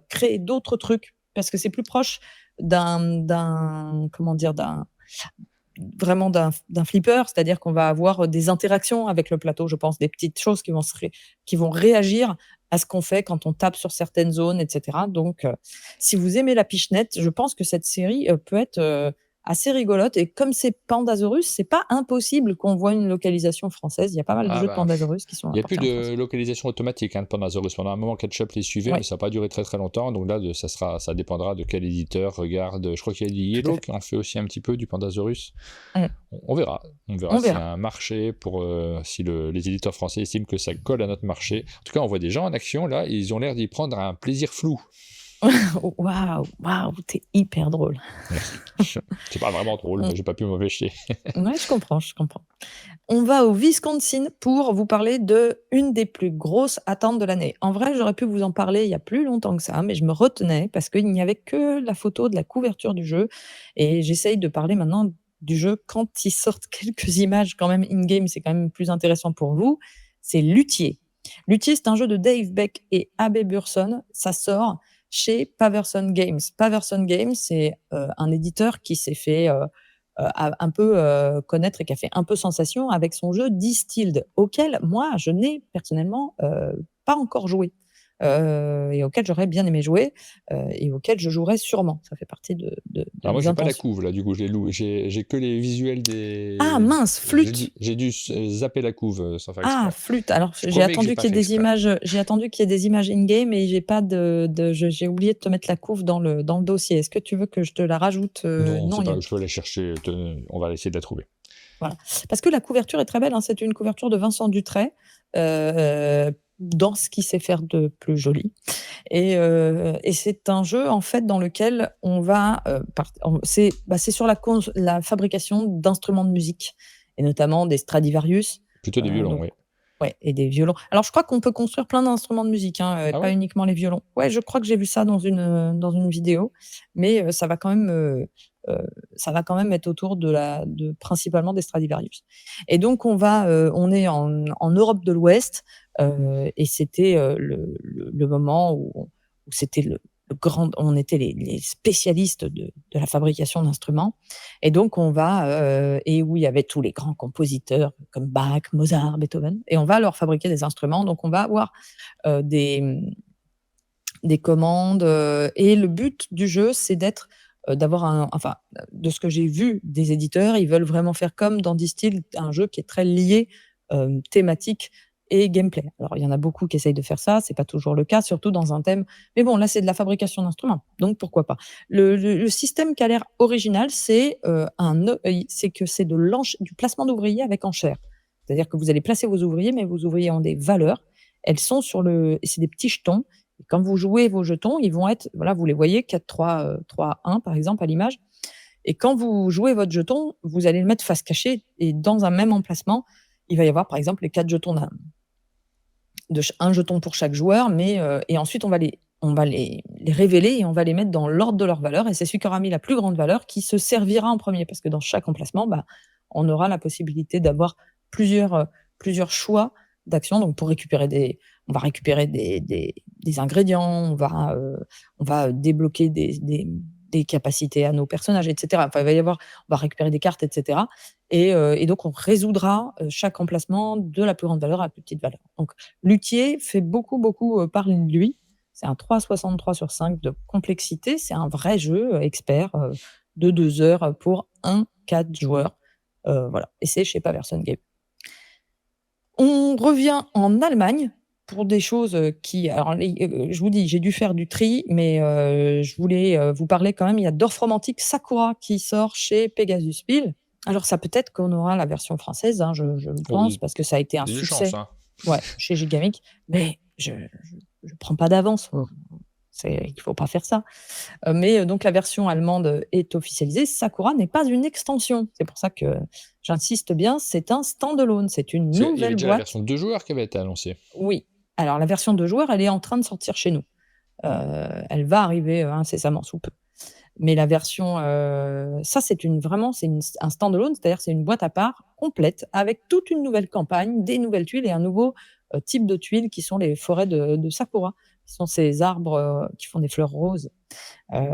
créer d'autres trucs parce que c'est plus proche comment dire, vraiment d'un flipper, c'est-à-dire qu'on va avoir des interactions avec le plateau, je pense, des petites choses qui vont réagir à ce qu'on fait quand on tape sur certaines zones, etc. Donc, si vous aimez la pichenette, je pense que cette série peut être assez rigolote. Et comme c'est Pandasaurus, c'est pas impossible qu'on voit une localisation française. Il y a pas mal de jeux de Pandasaurus qui sont il n'y a plus apportés en France. de localisation automatique de Pandasaurus. Pendant un moment, Ketchup les suivait, Ouais. mais ça n'a pas duré très très longtemps. Donc là, ça dépendra de quel éditeur regarde. Je crois qu'il y a du Yellow qui en fait aussi un petit peu du Pandasaurus. On verra. On verra s'il y a un marché si les éditeurs français estiment que ça colle à notre marché. En tout cas, on voit des gens en action là, et ils ont l'air d'y prendre un plaisir flou. Waouh, t'es hyper drôle. C'est pas vraiment drôle, mais j'ai pas pu m'empêcher. Ouais, je comprends. On va au Wisconsin pour vous parler de une des plus grosses attentes de l'année. En vrai, j'aurais pu vous en parler il y a plus longtemps que ça, mais je me retenais parce qu'il n'y avait que la photo de la couverture du jeu, et j'essaye de parler maintenant du jeu quand il sortent quelques images quand même in-game, c'est quand même plus intéressant pour vous. C'est Luthier. Luthier, c'est un jeu de Dave Beck et Abe Burson. Ça sort chez Paverson Games. Paverson Games, c'est un éditeur qui s'est fait un peu connaître et qui a fait un peu sensation avec son jeu Distilled, auquel moi, je n'ai personnellement pas encore joué. Et auquel j'aurais bien aimé jouer, et auquel je jouerai sûrement. Ça fait partie de Alors moi, mes j'ai pas la intentions. couve là, du coup, je l'ai loué. J'ai que les visuels des. Ah mince, flûte! J'ai dû zapper la couve sans faire exprès. Ah, flûte! Alors Je j'ai promets que attendu j'ai pas qu'il y ait fait des exprès. images, in-game, et j'ai pas j'ai oublié de te mettre la couve dans le dossier. Est-ce que tu veux que je te la rajoute? Non, Il y a je peux aller chercher. On va essayer de la trouver. Voilà. Parce que la couverture est très belle, hein. C'est une couverture de Vincent Dutray, dans ce qu'il sait faire de plus joli. Et c'est un jeu, en fait, dans lequel on va c'est sur la fabrication d'instruments de musique, et notamment des Stradivarius. Plutôt des violons, oui. Ouais, et des violons. Alors je crois qu'on peut construire plein d'instruments de musique, hein, Ah pas ouais? uniquement les violons. Ouais, je crois que j'ai vu ça dans une vidéo, mais heu, ça va quand même être autour de principalement des Stradivarius. Et donc on est en Europe de l'Ouest, et c'était, le moment où c'était le grand on était les spécialistes de la fabrication d'instruments. Et donc et où il y avait tous les grands compositeurs comme Bach, Mozart, Beethoven, et on va leur fabriquer des instruments. Donc on va avoir, des commandes, et le but du jeu, c'est d'avoir de ce que j'ai vu des éditeurs, ils veulent vraiment faire comme dans Distil, un jeu qui est très lié, thématique et gameplay. Alors il y en a beaucoup qui essayent de faire ça, c'est pas toujours le cas, surtout dans un thème, mais bon, là, c'est de la fabrication d'instruments, donc pourquoi pas? Le système qui a l'air original, c'est que c'est du placement d'ouvriers avec enchères. C'est-à-dire que vous allez placer vos ouvriers, mais vos ouvriers ont des valeurs. Elles sont c'est des petits jetons, et quand vous jouez vos jetons, ils vont être, voilà, vous les voyez 4, 3, 3, 1 par exemple à l'image. Et quand vous jouez votre jeton, vous allez le mettre face cachée, et dans un même emplacement, il va y avoir par exemple les 4 jetons un jeton pour chaque joueur, et ensuite on va les révéler, et on va les mettre dans l'ordre de leur valeur, et c'est celui qui aura mis la plus grande valeur qui se servira en premier, parce que dans chaque emplacement, on aura la possibilité d'avoir plusieurs, plusieurs choix d'actions. Donc on va récupérer des ingrédients, on va débloquer des capacités à nos personnages, et cetera. Enfin, on va récupérer des cartes, et cetera. Et donc on résoudra, chaque emplacement de la plus grande valeur à la plus petite valeur. Donc Luthier fait beaucoup, beaucoup, parler de lui. C'est un 3,63/5 de complexité. C'est un vrai jeu, expert, de 2 heures, pour 4 joueurs. Voilà, et c'est chez Paverson Games. On revient en Allemagne pour des choses, je vous dis, j'ai dû faire du tri, mais je voulais, vous parler quand même. Il y a Dorfromantik Sakura qui sort chez Pegasus Spiel. Alors ça, peut-être qu'on aura la version française, hein, je le Oh, pense, parce que ça a été un il y a des chances, succès, hein. ouais, chez Gigamic, mais je prends pas d'avance. Il faut pas faire ça. Donc la version allemande est officialisée. Sakura n'est pas une extension. C'est pour ça que j'insiste bien, c'est un stand-alone, c'est une Parce qu'il y avait nouvelle déjà la boîte. version 2 joueurs qui avait été annoncée. Oui. Alors la version 2 joueurs, elle est en train de sortir chez nous. Elle va arriver, incessamment sous peu. Mais la version, ça, c'est un stand-alone, c'est-à-dire c'est une boîte à part complète avec toute une nouvelle campagne, des nouvelles tuiles et un nouveau, type de tuiles qui sont les forêts de sakura, qui sont ces arbres, qui font des fleurs roses. Heu,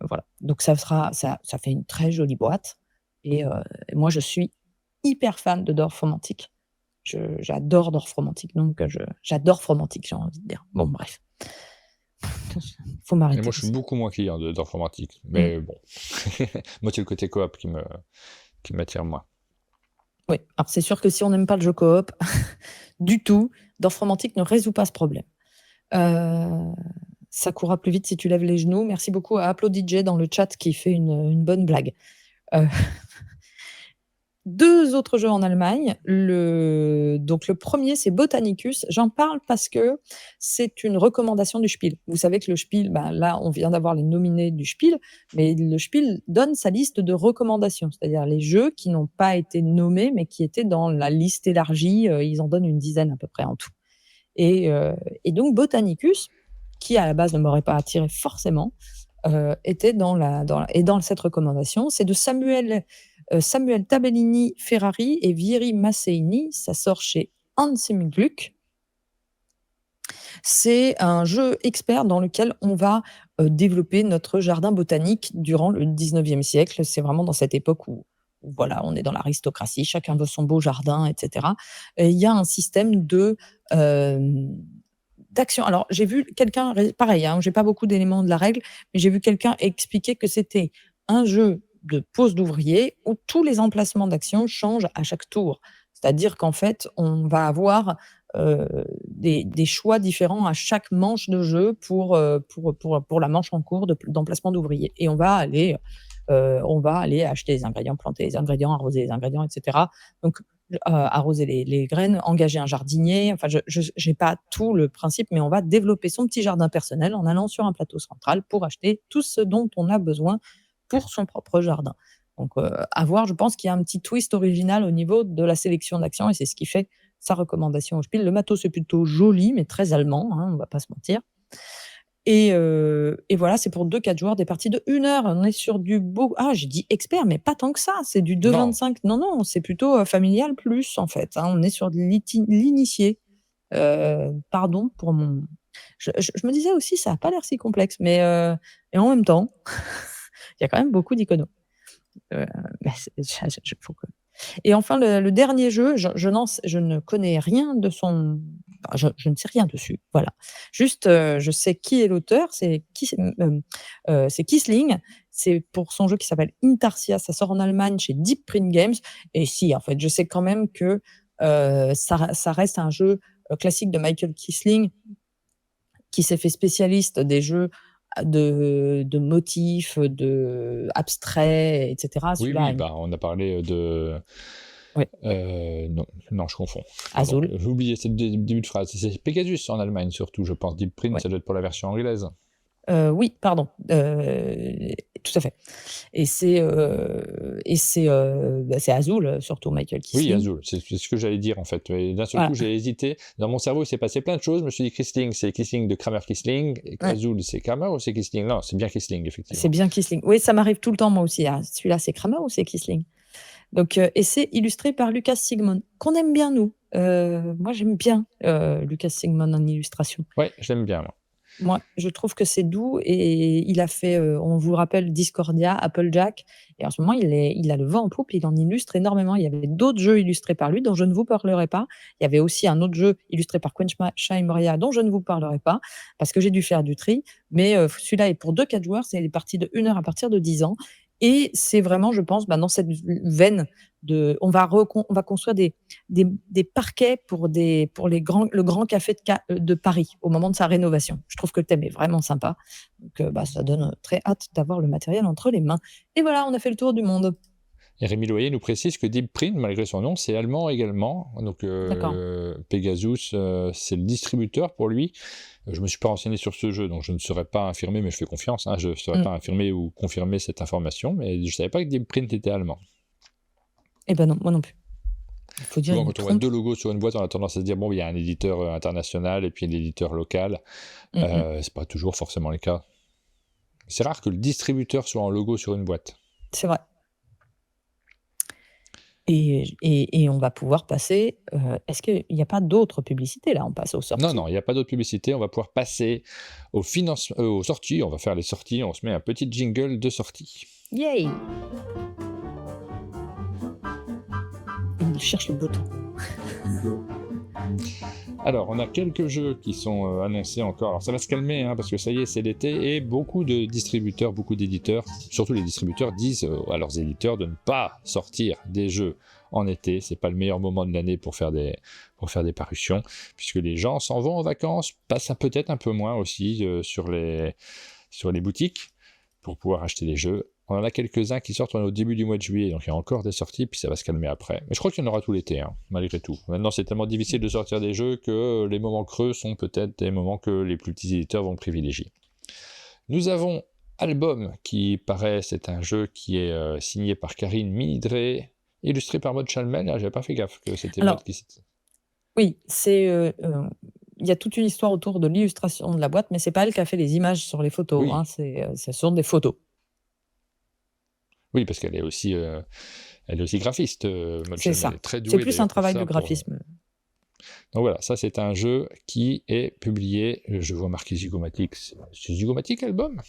voilà. Donc ça fait une très jolie boîte, et moi je suis hyper fan de Dorfromantik. J'adore Dorfromantik, donc j'adore Fromantik, j'ai envie de dire. Bon, bref. Faut Et moi, m'arrêter je de suis ça. beaucoup moins client d'informatique. Mmh. Mais bon. Moi, c'est le côté coop qui m'attire moins. Oui, alors c'est sûr que si on n'aime pas le jeu coop du tout, Dorfromantik ne résout pas ce problème. Heu, Ça courra plus vite si tu lèves les genoux. Merci beaucoup à Applaudidj dans le chat qui fait une bonne blague. Heu 2 autres jeux en Allemagne. Le premier, c'est Botanicus. J'en parle parce que c'est une recommandation du Spiel. Vous savez que le Spiel, là, on vient d'avoir les nominés du Spiel, mais le Spiel donne sa liste de recommandations, c'est-à-dire les jeux qui n'ont pas été nommés, mais qui étaient dans la liste élargie, ils en donnent une dizaine à peu près en tout. Et donc Botanicus, qui à la base ne m'aurait pas attiré forcément, était dans cette recommandation. C'est de Samuel Tabellini Ferrari et Vieri Masseini. Ça sort chez Hansim Gluck. C'est un jeu expert dans lequel on va, développer notre jardin botanique durant le 19e siècle. C'est vraiment dans cette époque où voilà, on est dans l'aristocratie, chacun veut son beau jardin, et cetera. Et il y a un système d'action. Alors, j'ai vu quelqu'un, pareil, hein, j'ai pas beaucoup d'éléments de la règle, mais j'ai vu quelqu'un expliquer que c'était un jeu de pose d'ouvrier où tous les emplacements d'action changent à chaque tour. C'est-à-dire qu'en fait, on va avoir, des choix différents à chaque manche de jeu pour la manche en cours d'emplacement d'ouvrier, et on va aller acheter des ingrédients, planter les ingrédients, arroser les ingrédients, et cetera. Donc arroser les graines, engager un jardinier, enfin je j'ai pas tout le principe, mais on va développer son petit jardin personnel en allant sur un plateau central pour acheter tout ce dont on a besoin pour son propre jardin. Donc à voir, je pense qu'il y a un petit twist original au niveau de la sélection d'actions, et c'est ce qui fait sa recommandation au Spiel. Le matos, c'est plutôt joli, mais très allemand, hein, on va pas se mentir. Et voilà, c'est pour 2-4 joueurs, des parties de 1 heure. On est sur du beau. Ah, j'ai dit expert, mais pas tant que ça. C'est du Non, 2,25. Non, non, c'est plutôt familial plus, en fait, hein. On est sur de l'initié. Pardon pour mon. Je me disais aussi, ça n'a pas l'air si complexe, mais et en même temps, il y a quand même beaucoup d'iconos. Mais faut que. Et enfin, le dernier jeu, je ne connais rien de son. Enfin, je ne sais rien dessus, voilà. Juste, je sais qui est l'auteur, c'est Kisling. C'est pour son jeu qui s'appelle Intarsia, ça sort en Allemagne chez Deep Print Games. Et si, en fait, je sais quand même que ça reste un jeu classique de Michael Kisling, qui s'est fait spécialiste des jeux de motifs, abstraits, etc. oui, Celui-là, bah, on a parlé de. ouais, Non, je confonds. Pardon, Azul. j'ai oublié ce début de phrase. C'est Pegasus en Allemagne surtout, je pense. Deep Print, Ouais. ça doit être pour la version anglaise. Oui, pardon. Tout à fait. Et c'est Azul, surtout Michael Oui, Kisling. Azul, c'est ce que j'allais dire en fait. Et d'un seul Voilà. coup, j'ai hésité. Dans mon cerveau, il s'est passé plein de choses. Je me suis dit, Kisling, c'est Kisling de Kramer Kisling. Et Ouais. Azul, c'est Kramer ou c'est Kisling? Non, c'est bien Kisling, C'est effectivement. bien Kisling. Oui, ça m'arrive tout le temps, moi aussi, hein. Celui-là, c'est Kramer ou c'est Kisling? Donc, et c'est illustré par Lucas Sigmund, qu'on aime bien, nous. Moi, j'aime bien Lucas Sigmund en illustration. Ouais, je l'aime bien, moi. Moi, je trouve que c'est doux et il a fait, on vous rappelle Discordia, Applejack, et en ce moment, il a le vent en poupe, il en illustre énormément. Il y avait d'autres jeux illustrés par lui dont je ne vous parlerai pas. Il y avait aussi un autre jeu illustré par Quenchai Moria dont je ne vous parlerai pas parce que j'ai dû faire du tri. Mais celui-là est pour 2-4 joueurs, c'est les parties de 1 heure à partir de 10 ans. Et c'est vraiment, je pense, dans cette veine de. On va construire des parquets pour le grand café de Paris au moment de sa rénovation. Je trouve que le thème est vraiment sympa. Donc, ça donne très hâte d'avoir le matériel entre les mains. Et voilà, on a fait le tour du monde. Et Rémi Loyer nous précise que Deep Print, malgré son nom, c'est allemand également. Donc Pegasus, c'est le distributeur pour lui. Je ne me suis pas renseigné sur ce jeu, donc je ne saurais pas affirmer, mais je fais confiance. Hein, je ne saurais pas affirmer ou confirmer cette information, mais je ne savais pas que Deep Print était allemand. Eh ben non, moi non plus. Il faut dire, souvent, quand on voit 2 logos sur une boîte, on a tendance à se dire bon, il y a un éditeur international et puis un éditeur local. C'est pas toujours forcément le cas. C'est rare que le distributeur soit en logo sur une boîte. C'est vrai. Et on va pouvoir passer. Est-ce qu'il n'y a pas d'autres publicités là? On passe aux sorties. Non, il n'y a pas d'autres publicités. On va pouvoir passer aux sorties. On va faire les sorties. On se met un petit jingle de sortie. Yay! Il cherche le bouton. Alors, on a quelques jeux qui sont annoncés encore. Alors, ça va se calmer, hein, parce que ça y est, c'est l'été, et beaucoup de distributeurs, beaucoup d'éditeurs, surtout les distributeurs, disent à leurs éditeurs de ne pas sortir des jeux en été. C'est pas le meilleur moment de l'année pour faire des parutions, puisque les gens s'en vont en vacances, passent peut-être un peu moins aussi sur les boutiques pour pouvoir acheter des jeux. On en a quelques-uns qui sortent au début du mois de juillet, donc il y a encore des sorties, puis ça va se calmer après. Mais je crois qu'il y en aura tout l'été, hein, malgré tout. Maintenant, c'est tellement difficile de sortir des jeux que les moments creux sont peut-être des moments que les plus petits éditeurs vont privilégier. Nous avons Album, qui paraît, c'est un jeu qui est signé par Karine Minidré, illustré par Maud Chalmel. J'avais pas fait gaffe que c'était Maud qui s'était... Oui, il y a toute une histoire autour de l'illustration de la boîte, mais c'est pas elle qui a fait les images sur les photos, oui. hein, ce sont des photos. Oui, parce qu'elle est aussi graphiste. C'est ça. Très douée, c'est plus un travail de graphisme. Donc voilà, ça c'est un jeu qui est publié. Je vois marqué Zygomatic. C'est Zygomatic Album?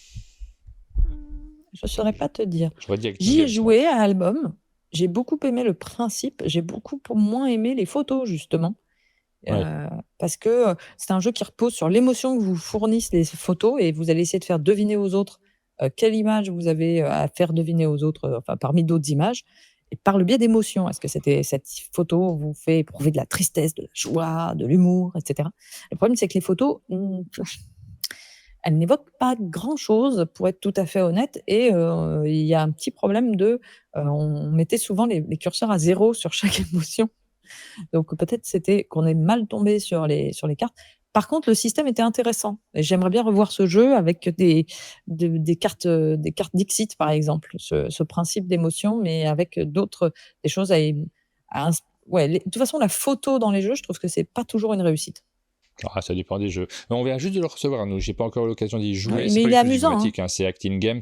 Je ne saurais pas te dire. J'y ai joué à Album. J'ai beaucoup aimé le principe. J'ai beaucoup moins aimé les photos, justement. Ouais. Parce que c'est un jeu qui repose sur l'émotion que vous fournissent les photos et vous allez essayer de faire deviner aux autres quelle image vous avez à faire deviner aux autres, enfin parmi d'autres images, et par le biais d'émotions. Est-ce que cette photo vous fait éprouver de la tristesse, de la joie, de l'humour, etc. Le problème, c'est que les photos, elles n'évoquent pas grand-chose, pour être tout à fait honnête, et il y a un petit problème on mettait souvent les curseurs à 0 sur chaque émotion. Donc peut-être c'était qu'on est mal tombé sur les cartes. Par contre, le système était intéressant. Et j'aimerais bien revoir ce jeu avec des cartes Dixit, par exemple. Ce principe d'émotion, mais avec des choses ouais, de toute façon, la photo dans les jeux, je trouve que c'est pas toujours une réussite. Ah, ça dépend des jeux. On vient juste de le recevoir, nous. J'ai pas encore eu l'occasion d'y jouer. Oui, C'est mais pas il du est tout du amusant, hein. Fnatic, hein, c'est Acting Games.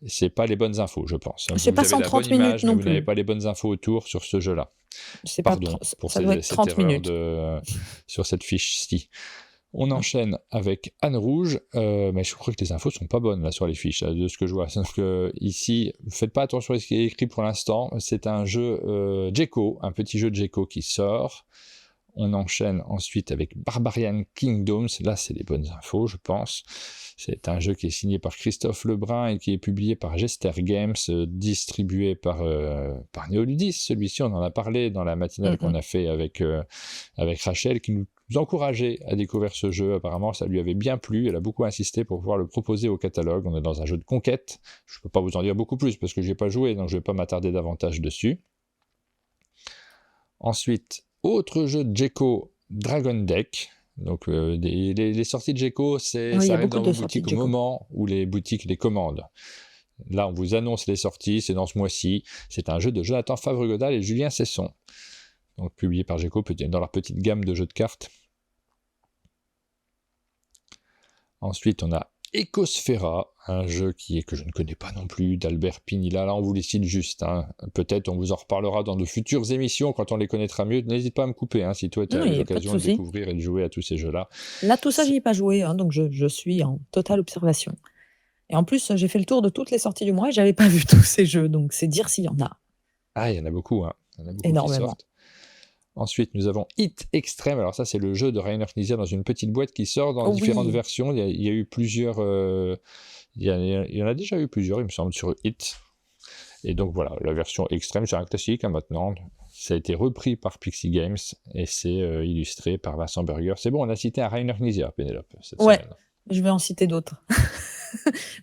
C'est pas les bonnes infos, je pense. C'est pas Vous avez la bonne 130 minutes image, mais non vous n'avez plus. pas les bonnes infos autour sur ce jeu-là. C'est pas Pardon pour ça doit être cette 30 erreur minutes. sur cette fiche-ci. On enchaîne avec Anne Rouge, mais je crois que les infos sont pas bonnes là sur les fiches, de ce que je vois. Donc ici, faites pas attention à ce qui est écrit pour l'instant. C'est un jeu Djeko, un petit jeu de Djeko qui sort. On enchaîne ensuite avec Barbarian Kingdoms. Là, c'est les bonnes infos, je pense. C'est un jeu qui est signé par Christophe Lebrun et qui est publié par Gester Games, distribué par Neoludis. Celui-ci, on en a parlé dans la matinale qu'on a fait avec Rachel, qui nous encourageait à découvrir ce jeu. Apparemment, ça lui avait bien plu. Elle a beaucoup insisté pour pouvoir le proposer au catalogue. On est dans un jeu de conquête. Je ne peux pas vous en dire beaucoup plus parce que je n'ai pas joué, donc je ne vais pas m'attarder davantage dessus. Ensuite, autre jeu de Djeko, Dragon Deck. Donc les sorties de Djeko, ça arrive dans vos boutiques au moment où les boutiques les commandent. Là, on vous annonce les sorties, c'est dans ce mois-ci. C'est un jeu de Jonathan Favre-Godal et Julien Cesson. Donc publié par Djeko dans leur petite gamme de jeux de cartes. Ensuite, on a Ecosphera, un jeu que je ne connais pas non plus, d'Albert Pinilla. Là, on vous les cite juste. Hein. Peut-être on vous en reparlera dans de futures émissions quand on les connaîtra mieux. N'hésite pas à me couper si toi, tu as eu l'occasion de découvrir et de jouer à tous ces jeux-là. Là, tout ça, j'y ai pas joué, donc je suis en totale observation. Et en plus, j'ai fait le tour de toutes les sorties du mois et j'avais pas vu tous ces jeux, donc c'est dire s'il y en a. Ah, il y en a beaucoup, hein. Il y en a beaucoup énormément. qui sortent. Ensuite, nous avons Hit Extreme. Alors ça, c'est le jeu de Rainer Knizia dans une petite boîte qui sort dans différentes versions. Il y a eu plusieurs... il y en a déjà eu plusieurs, il me semble, sur Hit. Et donc voilà, la version Extreme, c'est un classique maintenant. Ça a été repris par Pixie Games et c'est illustré par Vincent Burger. C'est bon, on a cité un Rainer Knizia, Pénélope, cette semaine. Je vais en citer d'autres.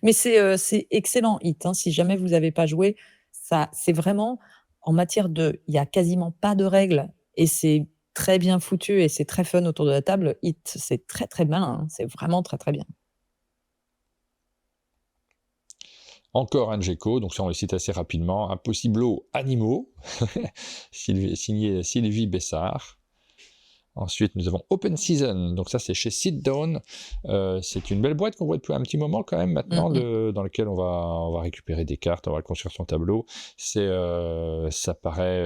Mais c'est excellent, Hit. Si jamais vous n'avez pas joué, c'est vraiment... En matière il n'y a quasiment pas de règles. Et c'est très bien foutu et c'est très fun autour de la table. Hit, c'est très très bien, c'est vraiment très très bien. Encore un Djeko, donc ça on le cite assez rapidement. Impossiblo Animaux, signé Sylvie Bessard. Ensuite, nous avons Open Season, donc ça c'est chez Sit Down. C'est une belle boîte qu'on voit depuis un petit moment quand même maintenant, dans laquelle on va récupérer des cartes, on va construire son tableau. Ça paraît,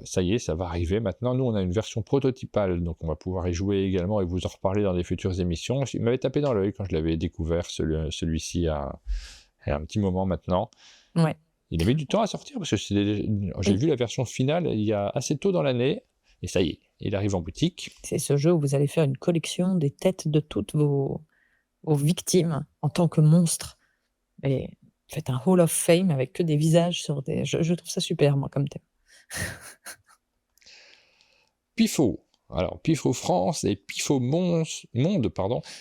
ça y est, ça va arriver maintenant. Nous, on a une version prototypale, donc on va pouvoir y jouer également et vous en reparler dans des futures émissions. Il m'avait tapé dans l'œil quand je l'avais découvert, celui-ci, il y a un petit moment maintenant. Ouais. Il a mis du temps à sortir parce que j'ai vu la version finale il y a assez tôt dans l'année. Et ça y est, il arrive en boutique. C'est ce jeu où vous allez faire une collection des têtes de toutes vos victimes en tant que monstres. Et faites un Hall of Fame avec que des visages sur des... Je trouve ça super, moi, comme thème. Pifo. Alors, Pifo France et Pifo Monde,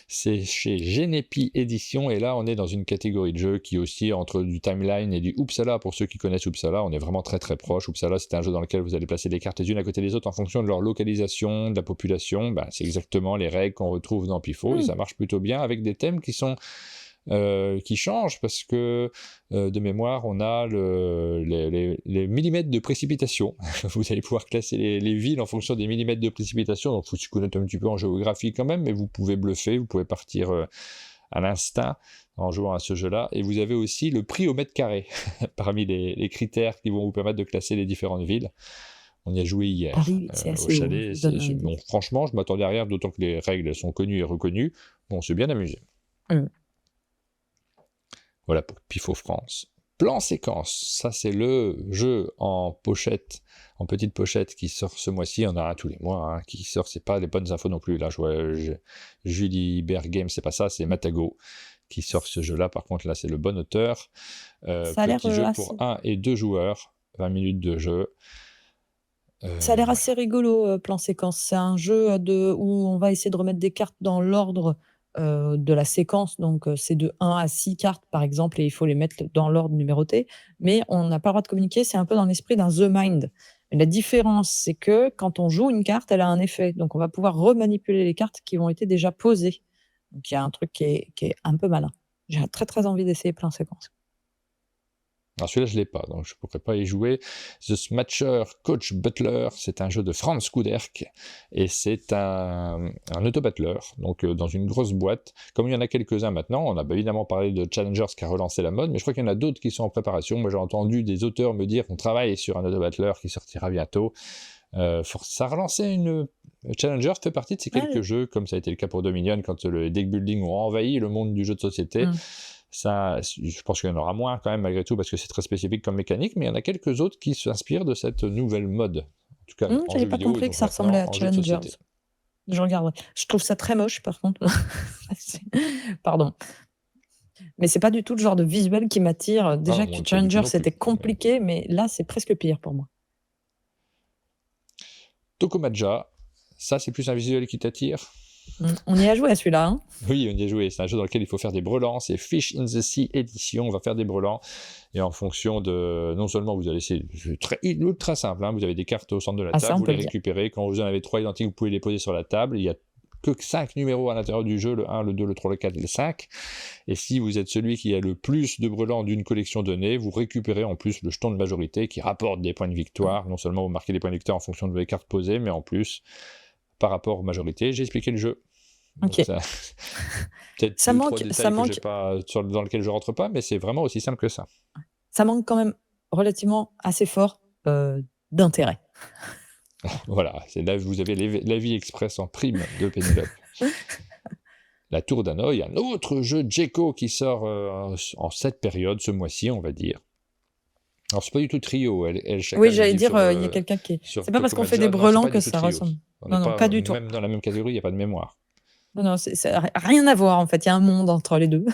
c'est chez Genepi Édition, et là, on est dans une catégorie de jeux qui oscille entre du Timeline et du Uppsala. Pour ceux qui connaissent Uppsala, on est vraiment très très proche. Uppsala, c'est un jeu dans lequel vous allez placer des cartes les unes à côté des autres en fonction de leur localisation, de la population. C'est exactement les règles qu'on retrouve dans Pifo, et ça marche plutôt bien avec des thèmes qui changent, parce que de mémoire, on a les millimètres de précipitation. Vous allez pouvoir classer les villes en fonction des millimètres de précipitation, donc il faut se connaître un petit peu en géographie quand même, mais vous pouvez bluffer, vous pouvez partir à l'instinct en jouant à ce jeu-là, et vous avez aussi le prix au mètre carré, parmi les critères qui vont vous permettre de classer les différentes villes. On y a joué hier Paris, au chalet. Bon, franchement, je m'attendais à rien, d'autant que les règles sont connues et reconnues. Bon, on s'est bien amusé. Voilà pour Pifo France. Plan séquence, ça c'est le jeu en pochette, en petite pochette qui sort ce mois-ci. On en a un tous les mois qui sort, c'est pas les bonnes infos non plus. Là, je vois Julie Bergame, c'est pas ça, c'est Matago qui sort ce jeu-là. Par contre, là, c'est le bon auteur. Ça a l'air petit jeu pour 1 et 2 joueurs, 20 minutes de jeu. Ça a l'air assez rigolo, plan séquence. C'est un jeu où on va essayer de remettre des cartes dans l'ordre de la séquence, donc c'est de 1 à 6 cartes par exemple, et il faut les mettre dans l'ordre numéroté, mais on n'a pas le droit de communiquer, c'est un peu dans l'esprit d'un The Mind. Mais la différence, c'est que quand on joue une carte, elle a un effet, donc on va pouvoir remanipuler les cartes qui ont été déjà posées. Donc il y a un truc qui est un peu malin. J'ai très très envie d'essayer plan séquence. Alors celui-là, je ne l'ai pas, donc je ne pourrais pas y jouer. The Smatcher Coach Butler, c'est un jeu de Franz Kuderk, et c'est un auto-battler, donc dans une grosse boîte. Comme il y en a quelques-uns maintenant, on a évidemment parlé de Challengers qui a relancé la mode, mais je crois qu'il y en a d'autres qui sont en préparation. Moi, j'ai entendu des auteurs me dire qu'on travaille sur un auto-battler qui sortira bientôt. Ça a relancé une... Challenger fait partie de ces quelques jeux, comme ça a été le cas pour Dominion, quand les deck building ont envahi le monde du jeu de société. Ça, je pense qu'il y en aura moins quand même malgré tout parce que c'est très spécifique comme mécanique, mais il y en a quelques autres qui s'inspirent de cette nouvelle mode. En tout cas, j'avais pas compris que ça ressemblait à Challengers. Je regarderai. Je trouve ça très moche par contre. Pardon. Mais c'est pas du tout le genre de visuel qui m'attire. Déjà que Challenger c'était compliqué, mais là c'est presque pire pour moi. Tokomaja, ça c'est plus un visuel qui t'attire. On y a joué à celui-là, hein. Oui, on y a joué. C'est un jeu dans lequel il faut faire des brelans. C'est Fish in the Sea Edition. On va faire des brelans. Et en fonction de... Non seulement vous allez... C'est ultra simple. Hein. Vous avez des cartes au centre de la table. Vous les récupérez. Quand vous en avez 3 identiques, vous pouvez les poser sur la table. Il y a que 5 numéros à l'intérieur du jeu. Le 1, le 2, le 3, le 4, le 5. Et si vous êtes celui qui a le plus de brelans d'une collection donnée, vous récupérez en plus le jeton de majorité qui rapporte des points de victoire. Non seulement vous marquez des points de victoire en fonction de vos cartes posées, mais en plus... par rapport aux majorités. J'ai expliqué le jeu. Ok. Peut-être ça manque, dans lequel je rentre pas, mais c'est vraiment aussi simple que ça. Ça manque quand même relativement assez fort d'intérêt. Voilà, c'est là vous avez l'avis express en prime de Pénélope. La Tour d'Hanoï, un autre jeu Djeco qui sort en cette période, ce mois-ci, on va dire. Alors, c'est pas du tout trio. Oui, j'allais dire, il y a quelqu'un qui... C'est pas parce qu'on fait des brelans que ça ressemble. Non, pas du tout. Même dans la même catégorie, il n'y a pas de mémoire. Non, c'est rien à voir, en fait. Il y a un monde entre les deux.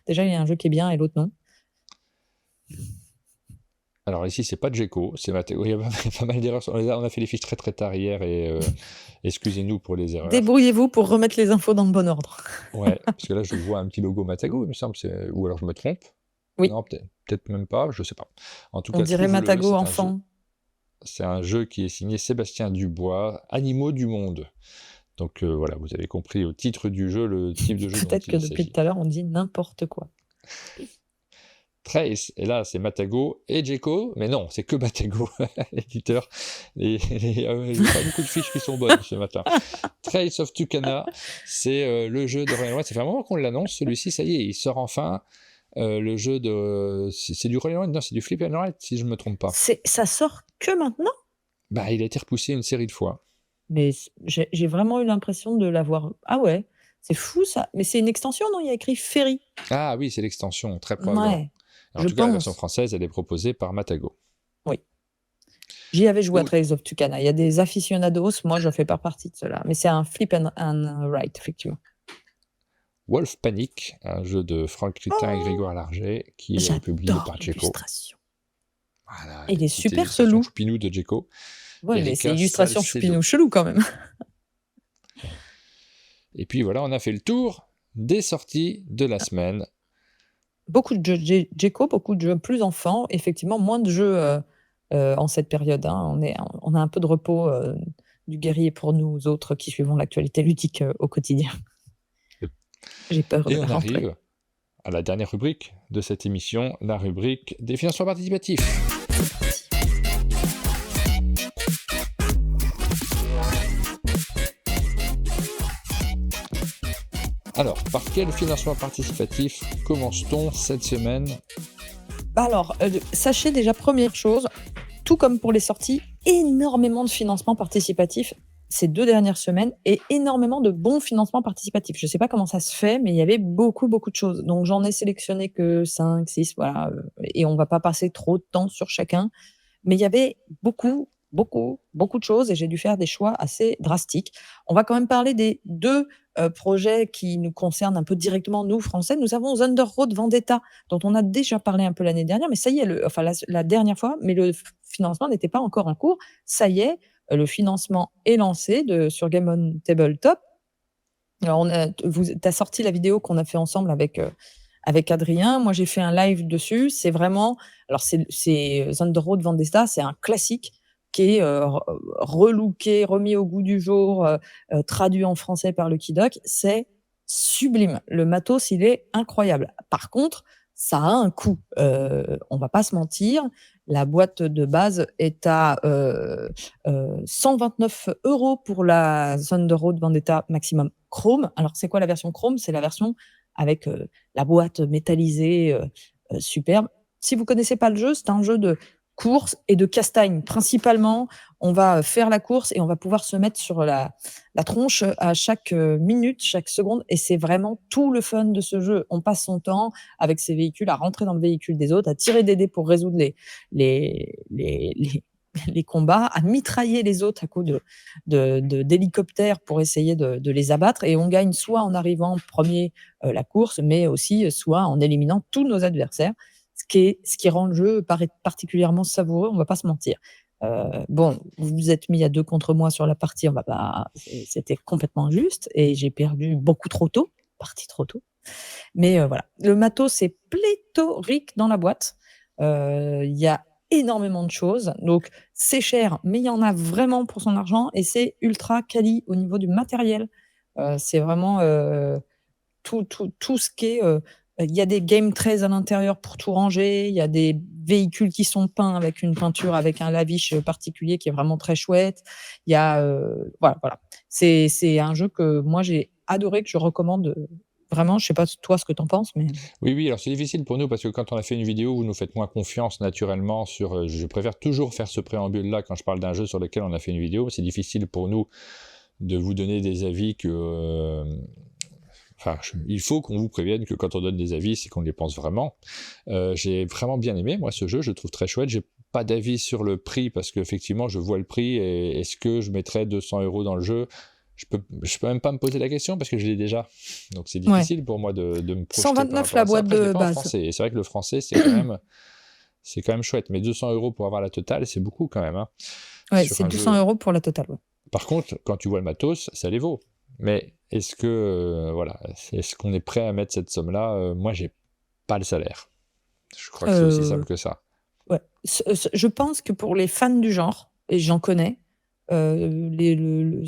Déjà, il y a un jeu qui est bien et l'autre non. Alors ici, c'est pas Djeco, c'est Matego. Il y a pas mal d'erreurs. On a fait les fiches très très tard hier et excusez-nous pour les erreurs. Débrouillez-vous pour remettre les infos dans le bon ordre. Ouais, parce que là, je vois un petit logo Matago, il me semble, ou alors je me trompe. Oui. Non, peut-être même pas, je sais pas. En tout cas, on dirait Matago enfant. C'est un jeu qui est signé Sébastien Dubois, Animaux du Monde. Donc voilà, vous avez compris au titre du jeu le type de jeu. Peut-être que depuis tout à l'heure, on dit n'importe quoi. Trace, et là c'est Matago et Djeco, mais non, c'est que Matago, l'éditeur. Il y a pas beaucoup de fiches qui sont bonnes ce matin. Trace of Tucana, c'est le jeu de Royal White. Ça fait un moment qu'on l'annonce, celui-ci, ça y est, il sort enfin. Le jeu de... C'est du Royal White, non, c'est du Flip and Write, si je ne me trompe pas. Ça sort que maintenant ? Bah, il a été repoussé une série de fois. Mais j'ai vraiment eu l'impression de l'avoir... Ah ouais, c'est fou ça. Mais c'est une extension, non ? Il y a écrit Ferry. Ah oui, c'est l'extension, très probablement. Ouais, en tout cas, la version française, elle est proposée par Matago. Oui. J'y avais joué à Trails of Tucana. Il y a des aficionados, moi je fais pas partie de cela. Mais c'est un Flip and Write, effectivement. Wolf Panic, un jeu de Franck Ritin et Grégoire Larget, qui est publié par Djeco. Voilà, il est super ce loup. Choupinou de Djeco. Ouais, mais c'est illustration Choupinou chelou quand même. Et puis voilà, on a fait le tour des sorties de la semaine. Beaucoup de jeux Djeco, beaucoup de jeux plus enfants. Effectivement, moins de jeux en cette période. Hein. On a un peu de repos du guerrier pour nous autres qui suivons l'actualité ludique au quotidien. J'ai peur de la rentrée. Et on arrive à la dernière rubrique de cette émission, la rubrique des financements participatifs. Alors, par quel financement participatif commence-t-on cette semaine ? Alors, sachez déjà, première chose, tout comme pour les sorties, énormément de financements participatifs ces 2 dernières semaines et énormément de bons financements participatifs. Je ne sais pas comment ça se fait, mais il y avait beaucoup de choses. Donc, j'en ai sélectionné que 5, 6, voilà. Et on ne va pas passer trop de temps sur chacun. Mais il y avait beaucoup de choses et j'ai dû faire des choix assez drastiques. On va quand même parler des 2 projets qui nous concernent un peu directement, nous, Français. Nous avons Thunder Road Vendetta, dont on a déjà parlé un peu l'année dernière, mais ça y est, la dernière fois, mais le financement n'était pas encore en cours. Ça y est, le financement est lancé sur Game on Tabletop. Alors, t'as sorti la vidéo qu'on a fait ensemble avec Adrien. Moi, j'ai fait un live dessus. C'est vraiment... Alors, c'est Thunder Road Vendetta, c'est un classique qui est relooké, remis au goût du jour, traduit en français par Lucky Duck. C'est sublime. Le matos, il est incroyable. Par contre, ça a un coût. On va pas se mentir, la boîte de base est à 129 € pour la Thunder Road Vendetta Maximum Chrome. Alors, c'est quoi la version Chrome? C'est la version avec la boîte métallisée superbe. Si vous connaissez pas le jeu, c'est un jeu de course et de castagne. Principalement, on va faire la course et on va pouvoir se mettre sur la tronche à chaque minute, chaque seconde. Et c'est vraiment tout le fun de ce jeu. On passe son temps avec ses véhicules à rentrer dans le véhicule des autres, à tirer des dés pour résoudre les combats, à mitrailler les autres à coups d'hélicoptères pour essayer de les abattre. Et on gagne soit en arrivant premier la course, mais aussi soit en éliminant tous nos adversaires. Ce qui rend le jeu particulièrement savoureux, on va pas se mentir. Bon, vous vous êtes mis à 2 contre moi sur la partie, on va pas, c'était complètement injuste et j'ai perdu beaucoup trop tôt, parti trop tôt. Mais voilà, le matos est pléthorique dans la boîte. Il y a énormément de choses, donc c'est cher, mais il y en a vraiment pour son argent et c'est ultra quali au niveau du matériel. C'est vraiment tout ce qui est. Il y a des game trays à l'intérieur pour tout ranger. Il y a des véhicules qui sont peints avec une peinture, avec un lavish particulier qui est vraiment très chouette. Il y a, voilà. C'est un jeu que moi j'ai adoré, que je recommande vraiment. Je sais pas toi ce que tu en penses, mais. Oui, alors c'est difficile pour nous parce que quand on a fait une vidéo, vous nous faites moins confiance naturellement sur. Je préfère toujours faire ce préambule-là quand je parle d'un jeu sur lequel on a fait une vidéo. C'est difficile pour nous de vous donner des avis que. Il faut qu'on vous prévienne que quand on donne des avis, c'est qu'on les pense vraiment. J'ai vraiment bien aimé, moi, ce jeu, je le trouve très chouette. J'ai pas d'avis sur le prix, parce qu'effectivement, je vois le prix, et est-ce que je mettrais 200 € dans le jeu? Je peux même pas me poser la question, parce que je l'ai déjà. Donc c'est difficile pour moi de me projeter 129 la boîte de base. Français. Et c'est vrai que le français, c'est quand même chouette. Mais 200 € pour avoir la totale, c'est beaucoup quand même. Hein, ouais, c'est 200 € pour la totale. Ouais. Par contre, quand tu vois le matos, ça les vaut. Mais est-ce que est-ce qu'on est prêt à mettre cette somme-là? Moi, j'ai pas le salaire. Je crois que c'est aussi simple que ça. Ouais. Je pense que pour les fans du genre, et j'en connais, le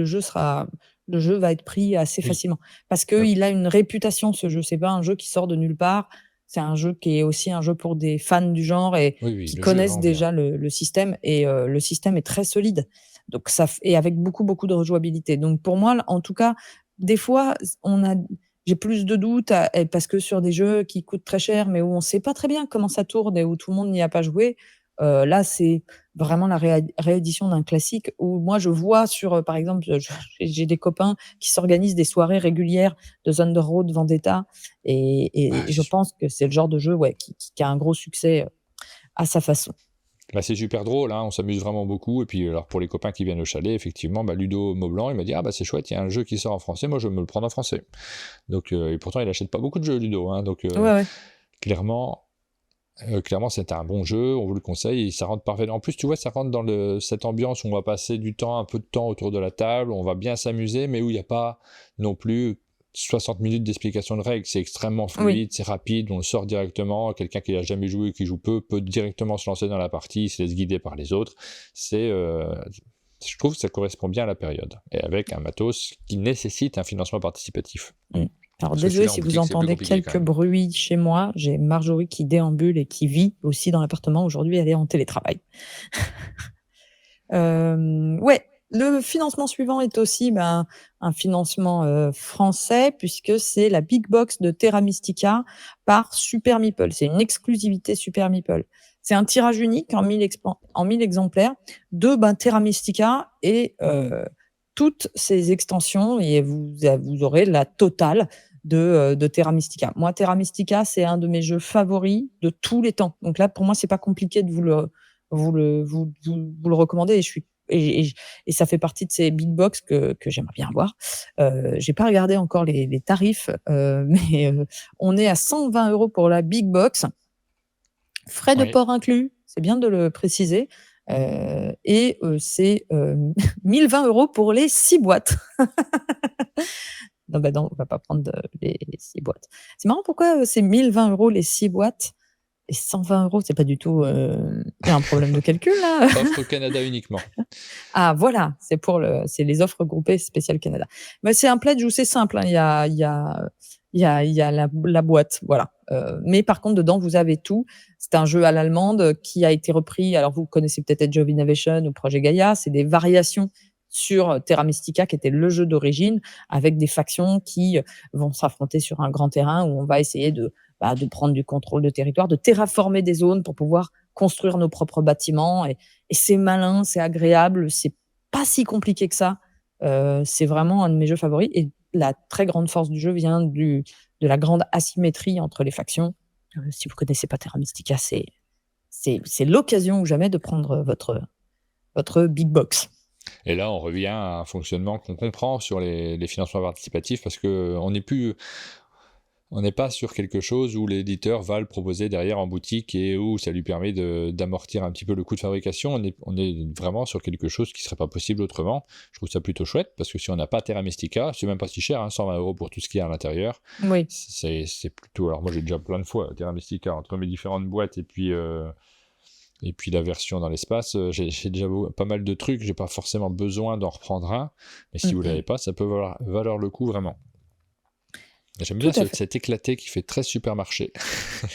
jeu va être pris assez facilement parce que il a une réputation, ce jeu. C'est pas un jeu qui sort de nulle part. C'est un jeu qui est aussi un jeu pour des fans du genre et qui connaissent déjà le système, et le système est très solide. Donc et avec beaucoup de rejouabilité. Donc pour moi, en tout cas, des fois, j'ai plus de doutes parce que sur des jeux qui coûtent très cher, mais où on sait pas très bien comment ça tourne et où tout le monde n'y a pas joué, là, c'est vraiment la réédition d'un classique où moi, je vois par exemple, j'ai des copains qui s'organisent des soirées régulières de Thunder Road Vendetta et je pense que c'est le genre de jeu qui a un gros succès à sa façon. Bah, c'est super drôle, hein, on s'amuse vraiment beaucoup. Et puis, alors pour les copains qui viennent au chalet, effectivement, Ludo Maublanc, il m'a dit ah bah c'est chouette, il y a un jeu qui sort en français, moi je vais me le prendre en français. Donc, et pourtant il achète pas beaucoup de jeux, Ludo. Hein, donc clairement, c'est un bon jeu, on vous le conseille, et ça rentre parfaitement. En plus, tu vois, ça rentre dans cette ambiance où on va passer un peu de temps autour de la table, on va bien s'amuser, mais où il n'y a pas non plus 60 minutes d'explication de règles. C'est extrêmement fluide, c'est rapide, on le sort directement. Quelqu'un qui n'a jamais joué, qui joue peu, peut directement se lancer dans la partie, il se laisse guider par les autres. Je trouve que ça correspond bien à la période, et avec un matos qui nécessite un financement participatif. Alors désolé si vous entendez quelques bruits chez moi, j'ai Marjorie qui déambule et qui vit aussi dans l'appartement. Aujourd'hui, elle est en télétravail. Le financement suivant est aussi un financement français, puisque c'est la Big Box de Terra Mystica par Super Meeple. C'est une exclusivité Super Meeple. C'est un tirage unique en 1000 exemplaires de Terra Mystica et toutes ces extensions, et vous aurez la totale de Terra Mystica. Moi, Terra Mystica, c'est un de mes jeux favoris de tous les temps. Donc là, pour moi, c'est pas compliqué de vous le recommander, et ça fait partie de ces big box que j'aimerais bien avoir. J'ai pas regardé encore les tarifs, mais on est à 120 € pour la big box, frais de port inclus, c'est bien de le préciser, et c'est 1020 € pour les 6 boîtes. Non, on va pas prendre les 6 boîtes. C'est marrant, pourquoi c'est 1020 € les 6 boîtes et 120 €, c'est pas du tout il y a un problème de calcul là. Offre Canada uniquement. Ah voilà, c'est les offres groupées spéciales Canada. Mais c'est un pledge où c'est simple, hein. Il y a il y a la boîte, voilà. Mais par contre, dedans, vous avez tout. C'est un jeu à l'allemande qui a été repris. Alors, vous connaissez peut-être Age of Innovation ou Projet Gaia. C'est des variations sur Terra Mystica, qui était le jeu d'origine, avec des factions qui vont s'affronter sur un grand terrain où on va essayer de prendre du contrôle de territoire, de terraformer des zones pour pouvoir construire nos propres bâtiments. Et c'est malin, c'est agréable, c'est pas si compliqué que ça. C'est vraiment un de mes jeux favoris. Et la très grande force du jeu vient de la grande asymétrie entre les factions. Si vous connaissez pas Terra Mystica, c'est l'occasion ou jamais de prendre votre big box. Et là, on revient à un fonctionnement qu'on comprend sur les financements participatifs parce qu'on n'est plus. On n'est pas sur quelque chose où l'éditeur va le proposer derrière en boutique et où ça lui permet d'amortir un petit peu le coût de fabrication. On est vraiment sur quelque chose qui ne serait pas possible autrement. Je trouve ça plutôt chouette parce que si on n'a pas Terra Mystica, c'est même pas si cher, 120 € pour tout ce qu'il y a à l'intérieur. Oui. C'est plutôt. Alors moi j'ai déjà plein de fois Terra Mystica entre mes différentes boîtes et puis la version dans l'espace. J'ai déjà pas mal de trucs, j'ai pas forcément besoin d'en reprendre un, mais si vous l'avez pas, ça peut valoir le coup vraiment. J'aime bien cet éclaté qui fait très supermarché.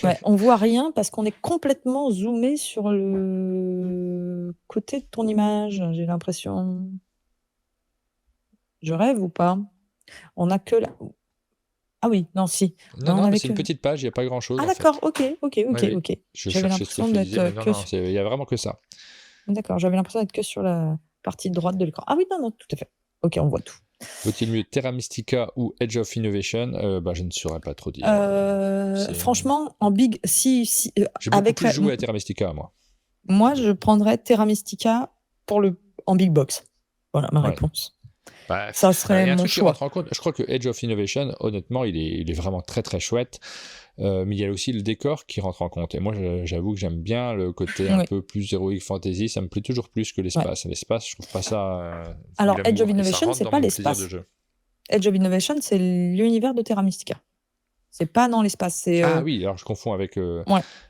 Ouais, on voit rien parce qu'on est complètement zoomé sur le côté de ton image, j'ai l'impression. Je rêve ou pas? On a que la... Ah oui, non, si. Non, mais c'est une petite page, il n'y a pas grand-chose. Ah d'accord, fait. ok. J'avais l'impression d'être que... Il y a vraiment que ça. D'accord, j'avais l'impression d'être que sur la partie droite de l'écran. Ah oui, non, tout à fait. Ok, on voit tout. Vaut-il mieux Terra Mystica ou Age of Innovation? Je ne saurais pas trop dire. Franchement, en big, si j'ai beaucoup plus joué à Terra Mystica, moi. Moi, je prendrais Terra Mystica en big box. Voilà ma réponse. Ça serait mon choix. Je crois que Age of Innovation, honnêtement, il est vraiment très très chouette. Mais il y a aussi le décor qui rentre en compte. Et moi, j'avoue que j'aime bien le côté un peu plus Heroic Fantasy. Ça me plaît toujours plus que l'espace. L'espace, je trouve pas ça. Alors, Age of Innovation, c'est pas l'espace. Age of Innovation, c'est l'univers de Terra Mystica. C'est pas dans l'espace. Ah oui, alors je confonds avec.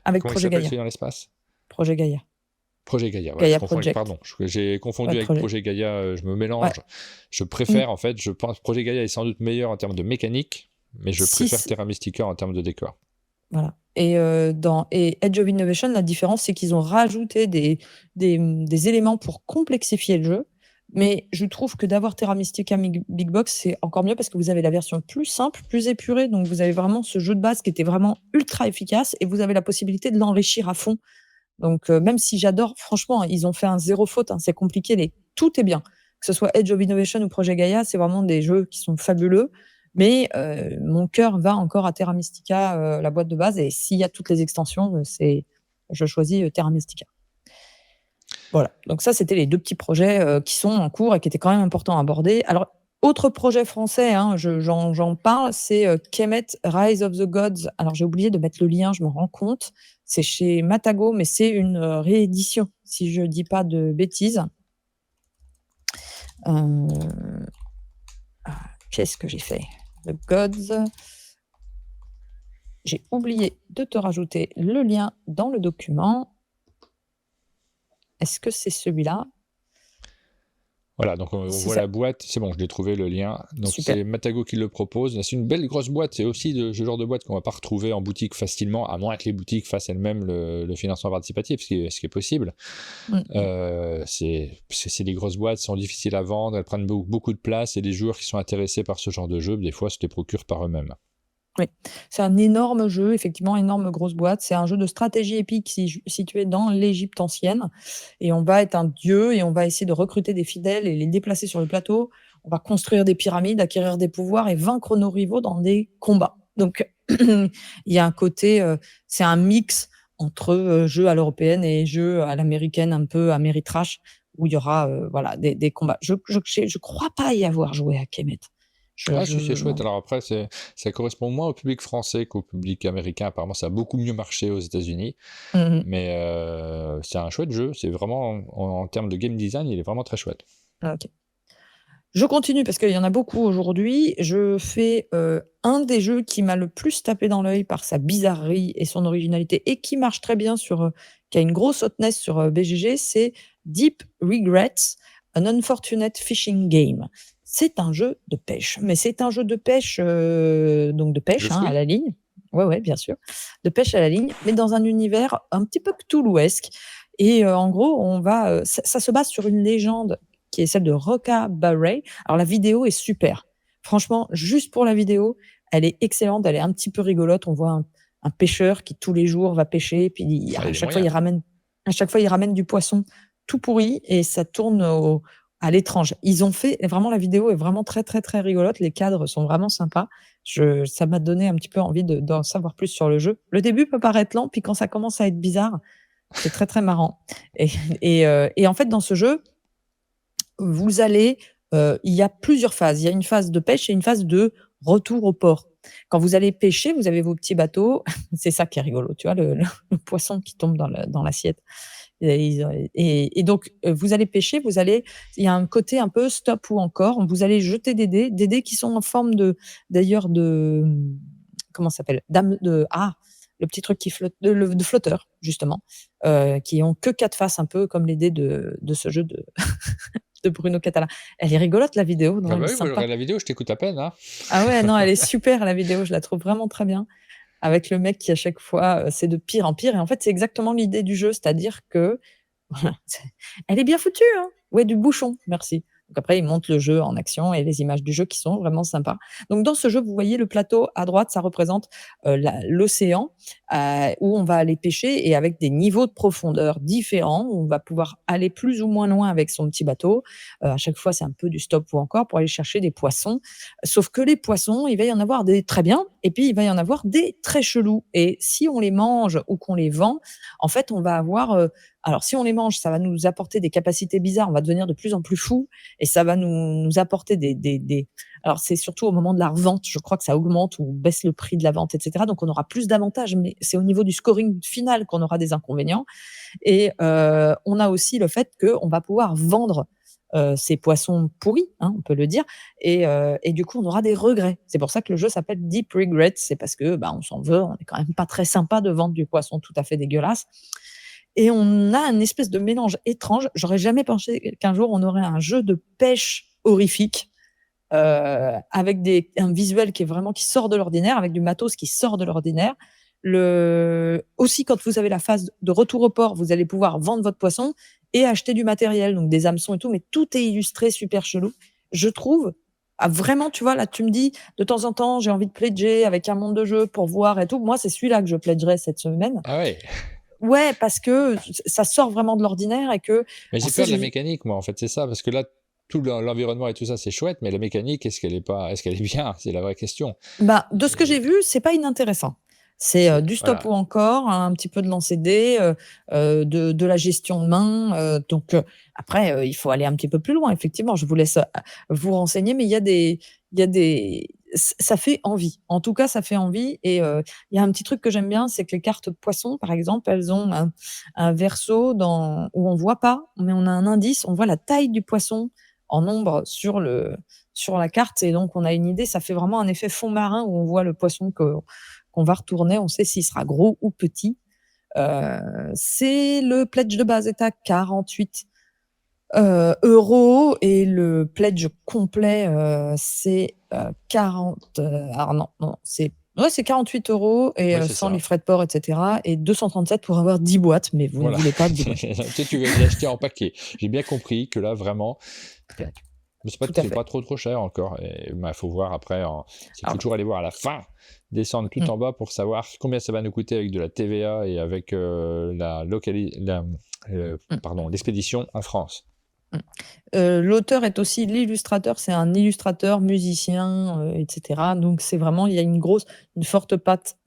Avec Projet Gaia. Dans l'espace. Projet Gaia. Projet Gaia, Gaia pardon, j'ai confondu avec Projet Gaia, je me mélange. Je préfère, en fait, je pense Projet Gaia est sans doute meilleur en termes de mécanique, mais je préfère Terra Mystica en termes de décor. Voilà. Et Age of Innovation, la différence, c'est qu'ils ont rajouté des éléments pour complexifier le jeu. Mais je trouve que d'avoir Terra Mystica Big Box, c'est encore mieux parce que vous avez la version plus simple, plus épurée. Donc, vous avez vraiment ce jeu de base qui était vraiment ultra efficace et vous avez la possibilité de l'enrichir à fond. Donc, même si j'adore, franchement, ils ont fait un zéro faute. C'est compliqué, mais tout est bien. Que ce soit Age of Innovation ou Projet Gaia, c'est vraiment des jeux qui sont fabuleux. Mais mon cœur va encore à Terra Mystica, la boîte de base. Et s'il y a toutes les extensions, je choisis Terra Mystica. Voilà. Donc ça, c'était les deux petits projets qui sont en cours et qui étaient quand même importants à aborder. Alors, autre projet français, j'en parle, c'est Kemet Rise of the Gods. Alors, j'ai oublié de mettre le lien, je me rends compte. C'est chez Matago, mais c'est une réédition, si je ne dis pas de bêtises. Qu'est-ce que j'ai fait? The Gods. J'ai oublié de te rajouter le lien dans le document. Est-ce que c'est celui-là? Voilà, donc on voit la boîte, c'est bon, je l'ai trouvé le lien. Donc c'est Matago qui le propose. C'est une belle grosse boîte, c'est aussi ce genre de boîte qu'on ne va pas retrouver en boutique facilement, à moins que les boutiques fassent elles-mêmes le financement participatif, ce qui est possible. C'est des grosses boîtes, sont difficiles à vendre, elles prennent beaucoup de place et les joueurs qui sont intéressés par ce genre de jeu, des fois, se les procurent par eux-mêmes. Oui, c'est un énorme jeu, effectivement, énorme grosse boîte. C'est un jeu de stratégie épique situé dans l'Égypte ancienne. Et on va être un dieu et on va essayer de recruter des fidèles et les déplacer sur le plateau. On va construire des pyramides, acquérir des pouvoirs et vaincre nos rivaux dans des combats. Donc, il y a un côté, c'est un mix entre jeu à l'européenne et jeu à l'américaine, un peu Ameritrash, où il y aura des combats. Je crois pas y avoir joué à Kemet. C'est chouette. Alors après, ça correspond moins au public français qu'au public américain. Apparemment, ça a beaucoup mieux marché aux États-Unis. Mais c'est un chouette jeu. C'est vraiment, en termes de game design, il est vraiment très chouette. Ok. Je continue parce qu'il y en a beaucoup aujourd'hui. Je fais un des jeux qui m'a le plus tapé dans l'œil par sa bizarrerie et son originalité et qui marche très bien qui a une grosse hotness sur BGG, c'est Deep Regrets, An Unfortunate Fishing Game. C'est un jeu de pêche, mais c'est un jeu de pêche, donc de pêche, De à fruits? la ligne. Ouais, bien sûr, de pêche à la ligne, mais dans un univers un petit peu cthulhuesque et en gros, on va, ça se base sur une légende qui est celle de Roca Barrey. Alors la vidéo est super. Franchement, juste pour la vidéo, elle est excellente, elle est un petit peu rigolote. On voit un pêcheur qui tous les jours va pêcher, puis Ah, il y a à des chaque fois, moyens. à chaque fois, il ramène du poisson tout pourri et ça tourne à l'étrange. Ils ont fait vraiment la vidéo est vraiment très, très, très rigolote. Les cadres sont vraiment sympas. Ça m'a donné un petit peu envie d'en savoir plus sur le jeu. Le début peut paraître lent, puis quand ça commence à être bizarre, c'est très, très marrant. Et, et en fait, dans ce jeu, vous allez, il y a plusieurs phases. Il y a une phase de pêche et une phase de retour au port. Quand vous allez pêcher, vous avez vos petits bateaux. C'est ça qui est rigolo, tu vois, le poisson qui tombe dans l'assiette. Et donc, vous allez pêcher, il y a un côté un peu stop ou encore. Vous allez jeter des dés qui sont en forme d'ailleurs comment ça s'appelle? Le petit truc qui flotte, de flotteur, justement, qui ont que 4 faces, un peu comme les dés de ce jeu de Bruno Catala. Elle est rigolote, la vidéo, non? Ah Elle bah est oui, moi je sympa. regarde la vidéo, je t'écoute à peine, hein. Ah ouais, non, elle est super, la vidéo, je la trouve vraiment très bien. Avec le mec qui, à chaque fois, c'est de pire en pire. Et en fait, c'est exactement l'idée du jeu, c'est-à-dire que voilà, elle est bien foutue, hein. Ouais, du bouchon, merci. Donc après, ils montent le jeu en action et les images du jeu qui sont vraiment sympas. Donc dans ce jeu, vous voyez le plateau à droite, ça représente l'océan où on va aller pêcher et avec des niveaux de profondeur différents. Où on va pouvoir aller plus ou moins loin avec son petit bateau. À chaque fois, c'est un peu du stop ou encore pour aller chercher des poissons. Sauf que les poissons, il va y en avoir des très bien et puis il va y en avoir des très chelous. Et si on les mange ou qu'on les vend, en fait, on va avoir alors, si on les mange, ça va nous apporter des capacités bizarres, on va devenir de plus en plus fou et ça va nous apporter alors c'est surtout au moment de la revente, je crois que ça augmente ou baisse le prix de la vente et cetera, donc on aura plus d'avantages, mais c'est au niveau du scoring final qu'on aura des inconvénients et on a aussi le fait qu'on va pouvoir vendre, ces poissons pourris, hein, on peut le dire et du coup, on aura des regrets. C'est pour ça que le jeu s'appelle Deep Regrets, c'est parce que, bah, on s'en veut, on est quand même pas très sympa de vendre du poisson tout à fait dégueulasse et on a un espèce de mélange étrange. J'aurais jamais pensé qu'un jour on aurait un jeu de pêche horrifique, avec un visuel qui sort de l'ordinaire, avec du matos qui sort de l'ordinaire. Aussi, quand vous avez la phase de retour au port, vous allez pouvoir vendre votre poisson et acheter du matériel, donc des hameçons et tout, mais tout est illustré super chelou. Je trouve, vraiment, tu vois, là, tu me dis, de temps en temps, j'ai envie de pledger avec un monde de jeu pour voir et tout. Moi, c'est celui-là que je pledgerai cette semaine. Ah ouais, Ouais, parce que ça sort vraiment de l'ordinaire et que mais on j'ai sait peur de la mécanique, moi, en fait, c'est ça, parce que là, tout l'environnement et tout ça, c'est chouette, mais la mécanique, est-ce qu'elle est bien? C'est la vraie question. bah, de ce que j'ai vu, c'est pas inintéressant. C'est, du stop Voilà. ou encore, un petit peu de lancer de dés, de la gestion de main, donc après, il faut aller un petit peu plus loin, effectivement. Je vous laisse, vous renseigner, mais il y a des ça fait envie. En tout cas, ça fait envie et il y a un petit truc que j'aime bien, c'est que les cartes poissons, par exemple, elles ont un verso où on voit pas, mais on a un indice, on voit la taille du poisson en ombre sur la carte et donc on a une idée. Ça fait vraiment un effet fond marin où on voit le poisson qu'on va retourner. On sait s'il sera gros ou petit. C'est le pledge de base est à 48 euros et le pledge complet, c'est 40. Alors non, c'est 48 euros et Oui, c'est sans les ça. frais de port, etc. Et 237 pour avoir 10 boîtes, mais vous ne Voilà. voulez pas de 10 boîtes. Toi, tu veux les acheter en paquet. J'ai bien compris que là, vraiment, mais Tout à c'est fait. pas trop cher encore. Il faut voir après. Il faut Alors, toujours aller voir à la fin, descendre tout mmh. en bas pour savoir combien ça va nous coûter avec de la TVA et avec Mmh. pardon, l'expédition en France. Mmh. L'auteur est aussi l'illustrateur, c'est un illustrateur, musicien, et cetera. Donc c'est vraiment il y a une forte patte,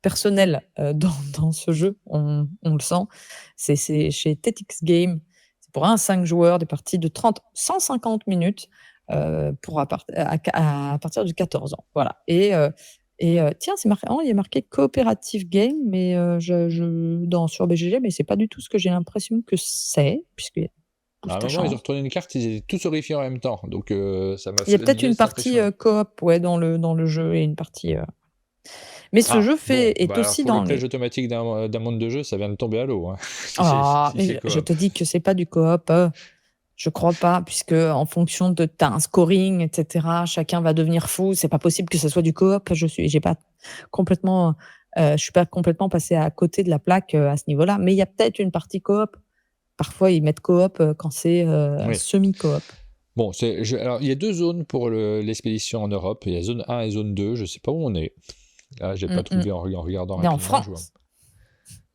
personnelle, dans ce jeu, on le sent. C'est chez Tactics Games. C'est pour un 5 joueurs, des parties de 150 minutes, pour à partir de 14 ans. Voilà tiens, c'est marrant, il y a marqué coopérative game, mais sur BGG, mais c'est pas du tout ce que j'ai l'impression que c'est, puisque À un ta moment, ils ont chance. retourné une carte, ils étaient tous horrifiés en même temps. Donc, ça m'a Il y a peut-être donné une cette partie, impression-là. coop, ouais, dans le jeu et une partie, mais ce Ah, jeu bon, est bah alors aussi pour le dans pledge les automatique d'un monde de jeu, ça vient de tomber à l'eau, hein, si ah, si c'est mais je coop. te dis que c'est pas du coop, Je crois pas, puisque en fonction de tu un scoring, et cetera, chacun va devenir fou. C'est pas possible que ça soit du coop. J'ai pas complètement, je suis pas complètement passée à côté de la plaque, à ce niveau-là. Mais il y a peut-être une partie coop. Parfois, ils mettent coop, quand c'est, Oui. semi-coop. Bon, alors, il y a 2 zones pour l'expédition en Europe. Il y a zone 1 et zone 2. Je sais pas où on est. Là, j'ai pas trouvé en regardant On est en rapidement. France.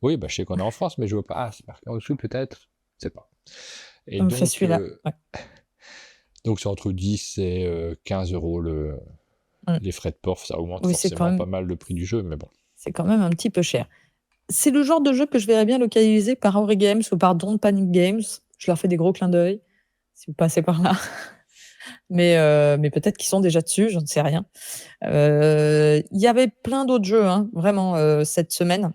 Oui, bah, je sais qu'on est en France, mais je vois pas. Ah, c'est marqué en dessous peut-être. Je sais pas. Et On fait celui-là. Ouais. donc c'est entre 10 et 15 euros les frais de port. Ça augmente Oui, c'est quand forcément même pas mal le prix du jeu, mais bon. c'est quand même un petit peu cher. C'est le genre de jeu que je verrais bien localiser par Ori Games ou par Don't Panic Games. Je leur fais des gros clins d'œil, si vous passez par là. Mais peut-être qu'ils sont déjà dessus, j'en sais rien. Il y avait plein d'autres jeux, hein, vraiment, cette semaine.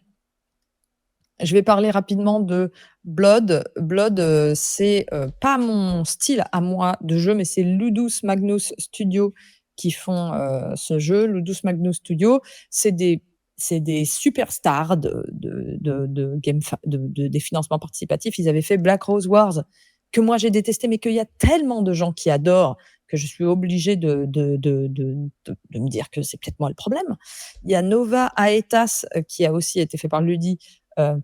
Je vais parler rapidement de Blood. Blood, c'est, pas mon style à moi de jeu, mais c'est Ludus Magnus Studio qui font, ce jeu. Ludus Magnus Studio, c'est des superstars des financements participatifs. Ils avaient fait Black Rose Wars, que moi j'ai détesté, mais qu'il y a tellement de gens qui adorent que je suis obligée de me dire que c'est peut-être moi le problème. Il y a Nova Aetas, qui a aussi été fait par Ludi,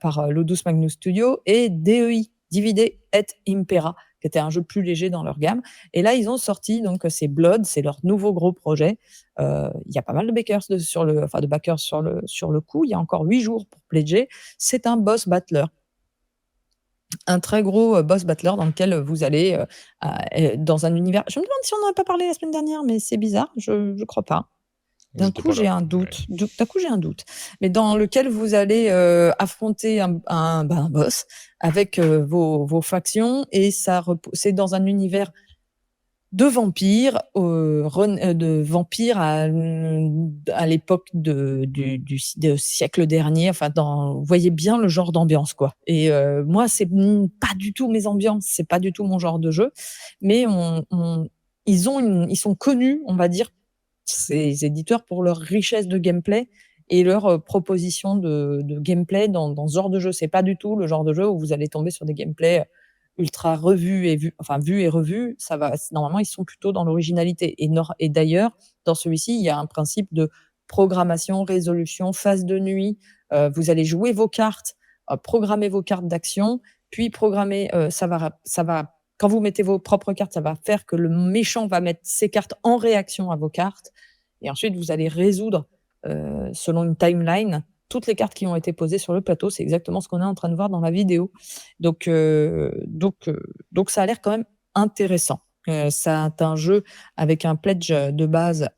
par Ludus Magnus Studio, et DEI, Divide et Impera, qui était un jeu plus léger dans leur gamme. Et là, ils ont sorti, donc c'est Blood, c'est leur nouveau gros projet. Il y a pas mal de backers de backers sur le coup. Il y a encore 8 jours pour pledger. C'est un boss battler. Un très gros boss battler dans lequel vous allez dans un univers. Je me demande si on n'en a pas parlé la semaine dernière, mais c'est bizarre, je crois pas. D'un J'étais coup, pas là. j'ai un doute. D'un coup, j'ai un doute. Mais dans lequel vous allez affronter un boss avec vos factions, et c'est dans un univers de vampires, à l'époque du siècle dernier. Enfin, vous voyez bien le genre d'ambiance, quoi. Et moi, c'est pas du tout mes ambiances, c'est pas du tout mon genre de jeu. Mais ils sont connus, on va dire, ces éditeurs, pour leur richesse de gameplay et leur proposition de gameplay dans ce genre de jeu. C'est pas du tout le genre de jeu où vous allez tomber sur des gameplays ultra revus et revus. Ça va, normalement, ils sont plutôt dans l'originalité. Et d'ailleurs, dans celui-ci, il y a un principe de programmation, résolution, phase de nuit. Vous allez jouer vos cartes, programmer vos cartes d'action, puis programmer, ça va quand vous mettez vos propres cartes, ça va faire que le méchant va mettre ses cartes en réaction à vos cartes. Et ensuite, vous allez résoudre, selon une timeline, toutes les cartes qui ont été posées sur le plateau. C'est exactement ce qu'on est en train de voir dans la vidéo. Donc ça a l'air quand même intéressant. C'est un jeu avec un pledge de base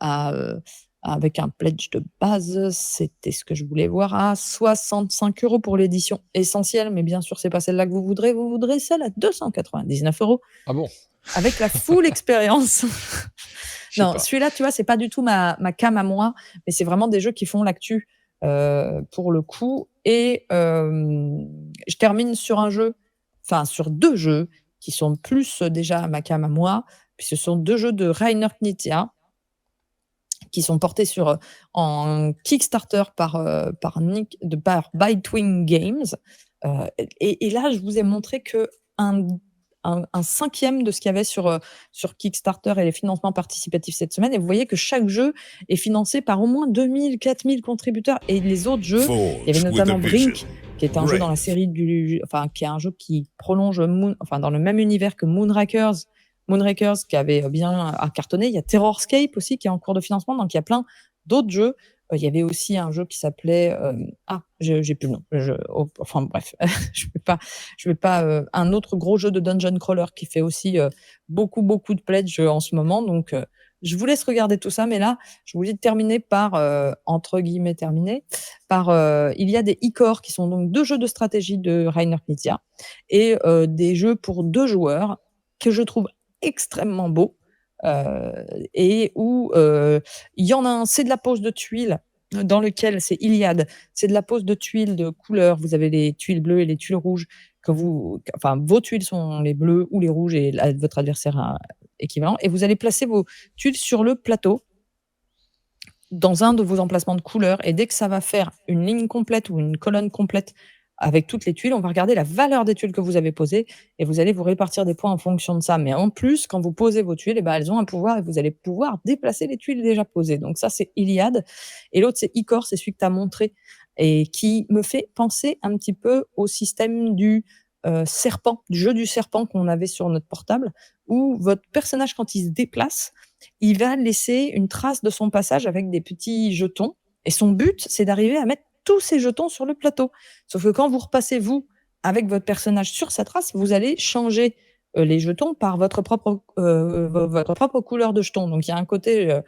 c'était ce que je voulais voir, à 65 € pour l'édition essentielle. Mais bien sûr, c'est pas celle-là que vous voudrez. Vous voudrez celle à 299 €. Ah bon? Avec la full expérience. Je sais Non, pas. celui-là, tu vois, c'est pas du tout ma came à moi, mais c'est vraiment des jeux qui font l'actu, pour le coup. Et je termine sur 2 jeux qui sont plus déjà ma came à moi, puis ce sont 2 jeux de Rainer Knizia qui sont portés en Kickstarter par Bitewing Games. Et là, je vous ai montré un cinquième de ce qu'il y avait sur Kickstarter et les financements participatifs cette semaine. Et vous voyez que chaque jeu est financé par au moins 2000, 4000 contributeurs. Et les autres jeux, il y avait notamment Brink, qui est un jeu dans la série qui est un jeu qui prolonge dans le même univers que Moonrakers, qui avait bien cartonné. Il y a Terrorscape aussi, qui est en cours de financement. Donc, il y a plein d'autres jeux. Il y avait aussi un jeu qui s'appelait j'ai plus le nom. Enfin bref, je vais pas un autre gros jeu de dungeon crawler qui fait aussi beaucoup de pledge en ce moment. Donc je vous laisse regarder tout ça, mais là je voulais terminer par entre guillemets il y a des e-core qui sont donc 2 jeux de stratégie de Rainer Knizia, et des jeux pour 2 joueurs que je trouve extrêmement beaux. Et où il y en a un, c'est de la pose de tuiles, dans lequel c'est Iliade, c'est de la pose de tuiles de couleurs. Vous avez les tuiles bleues et les tuiles rouges. Vos tuiles sont les bleues ou les rouges, et votre adversaire équivalent. Et vous allez placer vos tuiles sur le plateau dans un de vos emplacements de couleurs. Et dès que ça va faire une ligne complète ou une colonne complète avec toutes les tuiles. On va regarder la valeur des tuiles que vous avez posées et vous allez vous répartir des points en fonction de ça. Mais en plus, quand vous posez vos tuiles, elles ont un pouvoir et vous allez pouvoir déplacer les tuiles déjà posées. Donc ça, c'est Iliad. Et l'autre, c'est Icor, c'est celui que tu as montré et qui me fait penser un petit peu au système du serpent, du jeu du serpent qu'on avait sur notre portable, où votre personnage, quand il se déplace, il va laisser une trace de son passage avec des petits jetons. Et son but, c'est d'arriver à mettre tous ces jetons sur le plateau. Sauf que quand vous repassez, vous, avec votre personnage sur sa trace, vous allez changer les jetons par votre propre couleur de jetons. Donc il y a un côté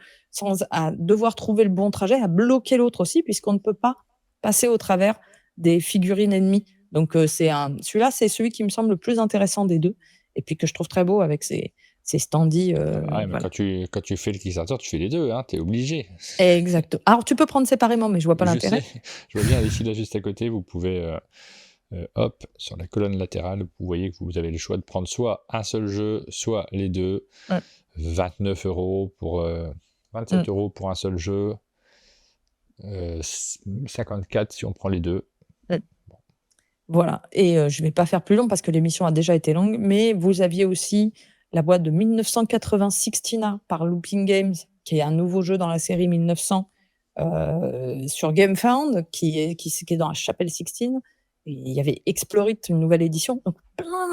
à devoir trouver le bon trajet, à bloquer l'autre aussi, puisqu'on ne peut pas passer au travers des figurines ennemies. Donc celui-là, c'est celui qui me semble le plus intéressant des deux, et puis que je trouve très beau avec ses standees. Mais Voilà. quand tu fais le Kickstarter, tu fais les deux, hein, t'es obligé. Exact. Alors tu peux prendre séparément, mais je vois pas Je l'intérêt. sais, je vois bien ici, là, juste à côté, vous pouvez, hop, sur la colonne latérale, vous voyez que vous avez le choix de prendre soit un seul jeu, soit les deux. 29 € pour 27 € pour un seul jeu, 54 si on prend les deux. Voilà, et je vais pas faire plus long parce que l'émission a déjà été longue, mais vous aviez aussi la boîte de 1980 Sixtina par Looping Games, qui est un nouveau jeu dans la série 1900 sur GameFound, qui est dans la chapelle Sixtine. Et il y avait Explore It, une nouvelle édition, donc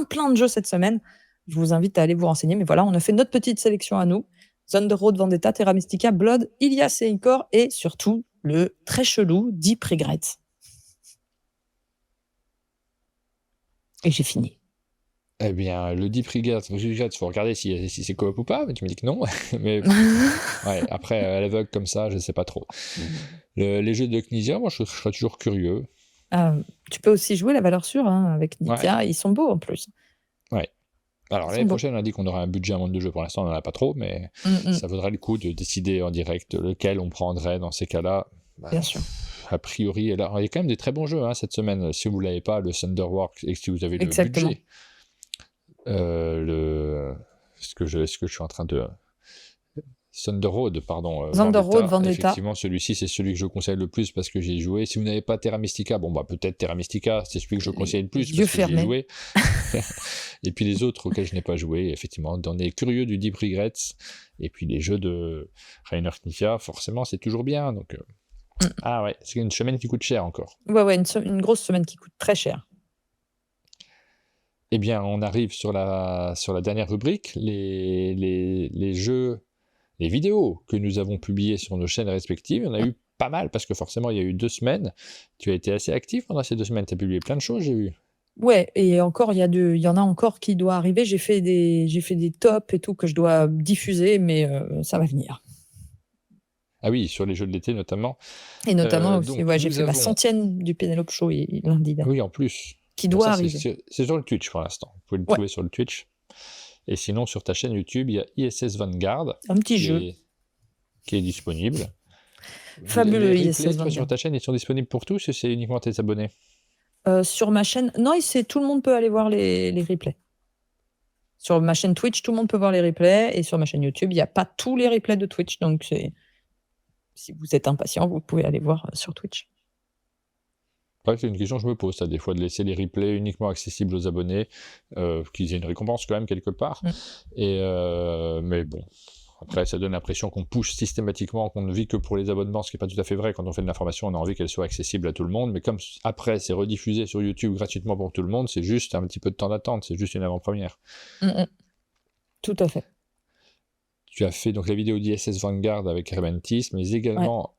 plein de jeux cette semaine. Je vous invite à aller vous renseigner, mais voilà, on a fait notre petite sélection à nous. Thunder Road, Vendetta, Terra Mystica, Blood, Ilias et Icor, et surtout le très chelou Deep Regrets. Et j'ai fini. Eh bien, le Deep Regrets, il faut regarder si c'est coop ou pas, mais tu me dis que non. Mais ouais, après, à l'aveugle comme ça, je sais pas trop. Les jeux de Knizia, moi, je serais toujours curieux. Tu peux aussi jouer la valeur sûre avec Knizia, ils sont beaux en plus. Ouais. Alors l'année prochaine, on a dit qu'on aurait un budget, un monde de jeu. Pour l'instant, on n'en a pas trop, mais ça vaudrait le coup de décider en direct lequel on prendrait dans ces cas-là. Bien sûr. A priori, il y a quand même des très bons jeux cette semaine. Si vous ne l'avez pas, le Thunderworks, et si vous avez Exactement. le budget, ce que je suis en train de... Thunder Road, pardon. Thunder Road, Vendetta. Effectivement, celui-ci, c'est celui que je conseille le plus parce que j'ai joué. Si vous n'avez pas Terra Mystica, peut-être Terra Mystica, c'est celui que je conseille le plus parce que j'ai joué. Et puis les autres auxquels je n'ai pas joué, effectivement, on est curieux du Deep Regrets. Et puis les jeux de Rainer Knizia, forcément, c'est toujours bien. Donc, ah ouais, c'est une semaine qui coûte cher encore. Ouais, une grosse semaine qui coûte très cher. Eh bien, on arrive sur la dernière rubrique, les jeux, les vidéos que nous avons publiées sur nos chaînes respectives. Il y en a eu pas mal, parce que forcément, il y a eu 2 semaines. Tu as été assez actif pendant ces 2 semaines, tu as publié plein de choses, j'ai vu. Ouais, et encore, il y en a encore qui doivent arriver. J'ai fait des tops et tout que je dois diffuser, mais ça va venir. Ah oui, sur les jeux de l'été notamment. Et notamment aussi, j'ai fait ma 100e du Penelope Show lundi dernier. Oui, en plus. Qui doit arriver. C'est sur le Twitch pour l'instant. Vous pouvez le trouver sur le Twitch. Et sinon, sur ta chaîne YouTube, il y a ISS Vanguard. Un petit jeu. Qui est disponible. Fabuleux, les ISS Vanguard. Sur ta chaîne, ils sont disponibles pour tous ou c'est uniquement tes abonnés? Sur ma chaîne, non, tout le monde peut aller voir les replays. Sur ma chaîne Twitch, tout le monde peut voir les replays. Et sur ma chaîne YouTube, il n'y a pas tous les replays de Twitch. Donc, si vous êtes impatient, vous pouvez aller voir sur Twitch. C'est une question que je me pose, ça, des fois, de laisser les replays uniquement accessibles aux abonnés, qu'ils aient une récompense quand même quelque part. Mais bon, après, ça donne l'impression qu'on push systématiquement, qu'on ne vit que pour les abonnements, ce qui n'est pas tout à fait vrai. Quand on fait de l'information, on a envie qu'elle soit accessible à tout le monde. Mais comme après, c'est rediffusé sur YouTube gratuitement pour tout le monde, c'est juste un petit peu de temps d'attente, c'est juste une avant-première. Tout à fait. Tu as fait donc la vidéo d'ISS Vanguard avec Hermentis, mais également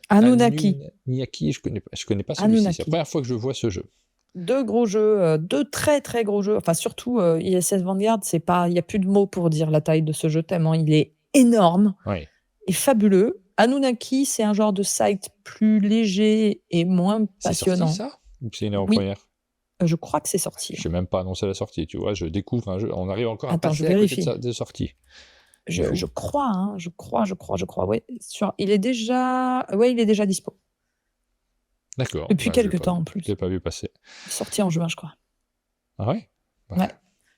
Anunnaki. Je connais pas celui-ci. C'est la première fois que je vois ce jeu. 2 gros jeux, 2 très très gros jeux. Enfin, surtout ISS Vanguard, il n'y a plus de mots pour dire la taille de ce jeu, tellement il est énorme et fabuleux. Anunnaki, c'est un genre de site plus léger et moins passionnant. C'est sorti ça? Ou c'est une avant-première? Je crois que c'est sorti. Je ne sais même pas annoncer la sortie, tu vois. Je découvre un jeu. On arrive encore à passer à côté de sortie. Je crois, ouais. Il est déjà dispo. D'accord. Depuis quelques temps en plus. Je l'ai pas vu passer. Sorti en juin, je crois. Ah ouais? Ouais.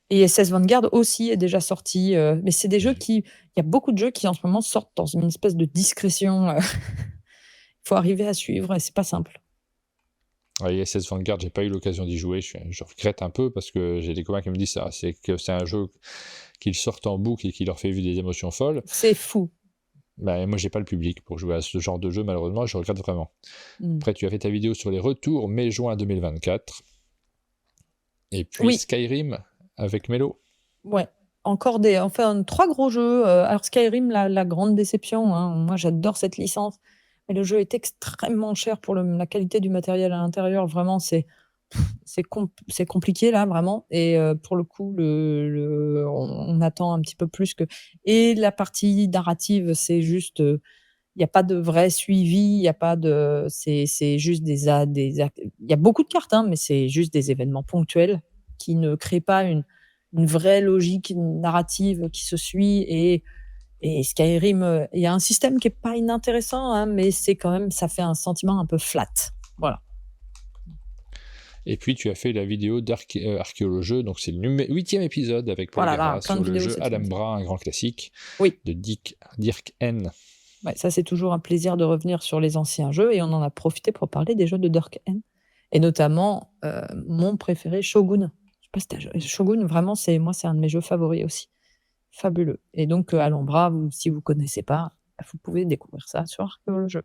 Et ISS Vanguard aussi est déjà sorti. Mais c'est des jeux il y a beaucoup de jeux qui en ce moment sortent dans une espèce de discrétion. Il faut arriver à suivre et c'est pas simple. ISS Vanguard, j'ai pas eu l'occasion d'y jouer, je regrette un peu parce que j'ai des copains qui me disent ça, c'est que c'est un jeu qu'ils sortent en boucle et qui leur fait vivre des émotions folles. C'est fou. Bah, moi, j'ai pas le public pour jouer à ce genre de jeu, malheureusement, je regrette vraiment. Après, tu as fait ta vidéo sur les retours mai-juin 2024. Et puis Oui. Skyrim avec Melo. Ouais. Encore enfin, 3 gros jeux. Alors Skyrim, la grande déception, hein. Moi, j'adore cette licence, mais le jeu est extrêmement cher pour la qualité du matériel à l'intérieur. Vraiment, c'est compliqué là, vraiment. Et pour le coup, on attend un petit peu plus que. Et la partie narrative, c'est juste, il n'y a pas de vrai suivi, il y a pas de, c'est juste il y a beaucoup de cartes, hein, mais c'est juste des événements ponctuels qui ne créent pas une vraie logique narrative qui se suit. Et Skyrim, il y a un système qui est pas inintéressant, hein, mais c'est quand même, ça fait un sentiment un peu flat. Voilà. Et puis tu as fait la vidéo d'Archéologeux, donc c'est le 8e épisode avec Paul Gara sur le jeu Alhambra, un grand classique de Dirk N. Ouais, ça c'est toujours un plaisir de revenir sur les anciens jeux, et on en a profité pour parler des jeux de Dirk N. Et notamment mon préféré, Shogun. Je sais pas si Shogun, vraiment, c'est un de mes jeux favoris aussi. Fabuleux. Et donc Alhambra, si vous connaissez pas, vous pouvez découvrir ça sur Archéologeux.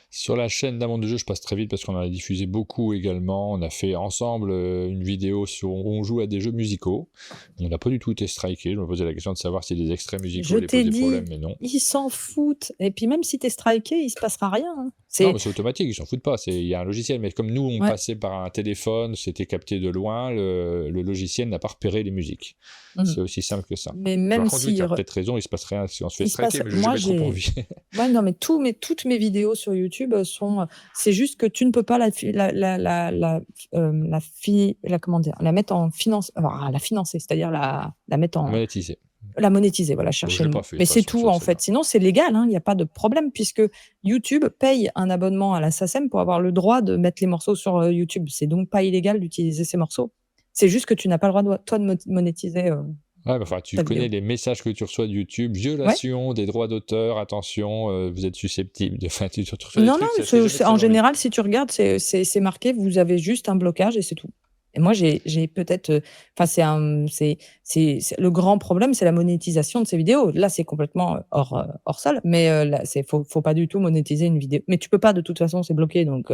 Sur la chaîne d'Un Monde de Jeu, je passe très vite parce qu'on en a diffusé beaucoup également. On a fait ensemble une vidéo où on joue à des jeux musicaux. On n'a pas du tout été striké. Je me posais la question de savoir si des extraits musicaux allaient poser problème, mais non. Ils s'en foutent. Et puis même si t'es striké, il se passera rien. Hein. Non, mais c'est automatique, ils s'en foutent pas. Il y a un logiciel, mais comme nous, on passait par un téléphone, c'était capté de loin, le logiciel n'a pas repéré les musiques. C'est aussi simple que ça. Mais même si... tu as peut-être raison, il se passe rien si on se fait striker, mais je n'ai pas trop envie. Ouais, non, mais toutes mes vidéos sur YouTube sont... C'est juste que tu ne peux pas la mettre en finance... Enfin, la financer, c'est-à-dire la mettre en... Monétiser. La monétiser, voilà, chercher le mot. Mais c'est tout, en fait. Sinon, c'est légal, il n'y a pas de problème, puisque YouTube paye un abonnement à la SACEM pour avoir le droit de mettre les morceaux sur YouTube. C'est donc pas illégal d'utiliser ces morceaux. C'est juste que tu n'as pas le droit, toi, de monétiser. Ouais, enfin, tu connais les messages que tu reçois de YouTube, violation des droits d'auteur, attention, vous êtes susceptible de... Enfin, non, en général, si tu regardes, c'est marqué, vous avez juste un blocage et c'est tout. Et moi, j'ai peut-être... Enfin, le grand problème, c'est la monétisation de ces vidéos. Là, c'est complètement hors sol, mais là, faut pas du tout monétiser une vidéo. Mais tu peux pas, de toute façon, c'est bloqué, donc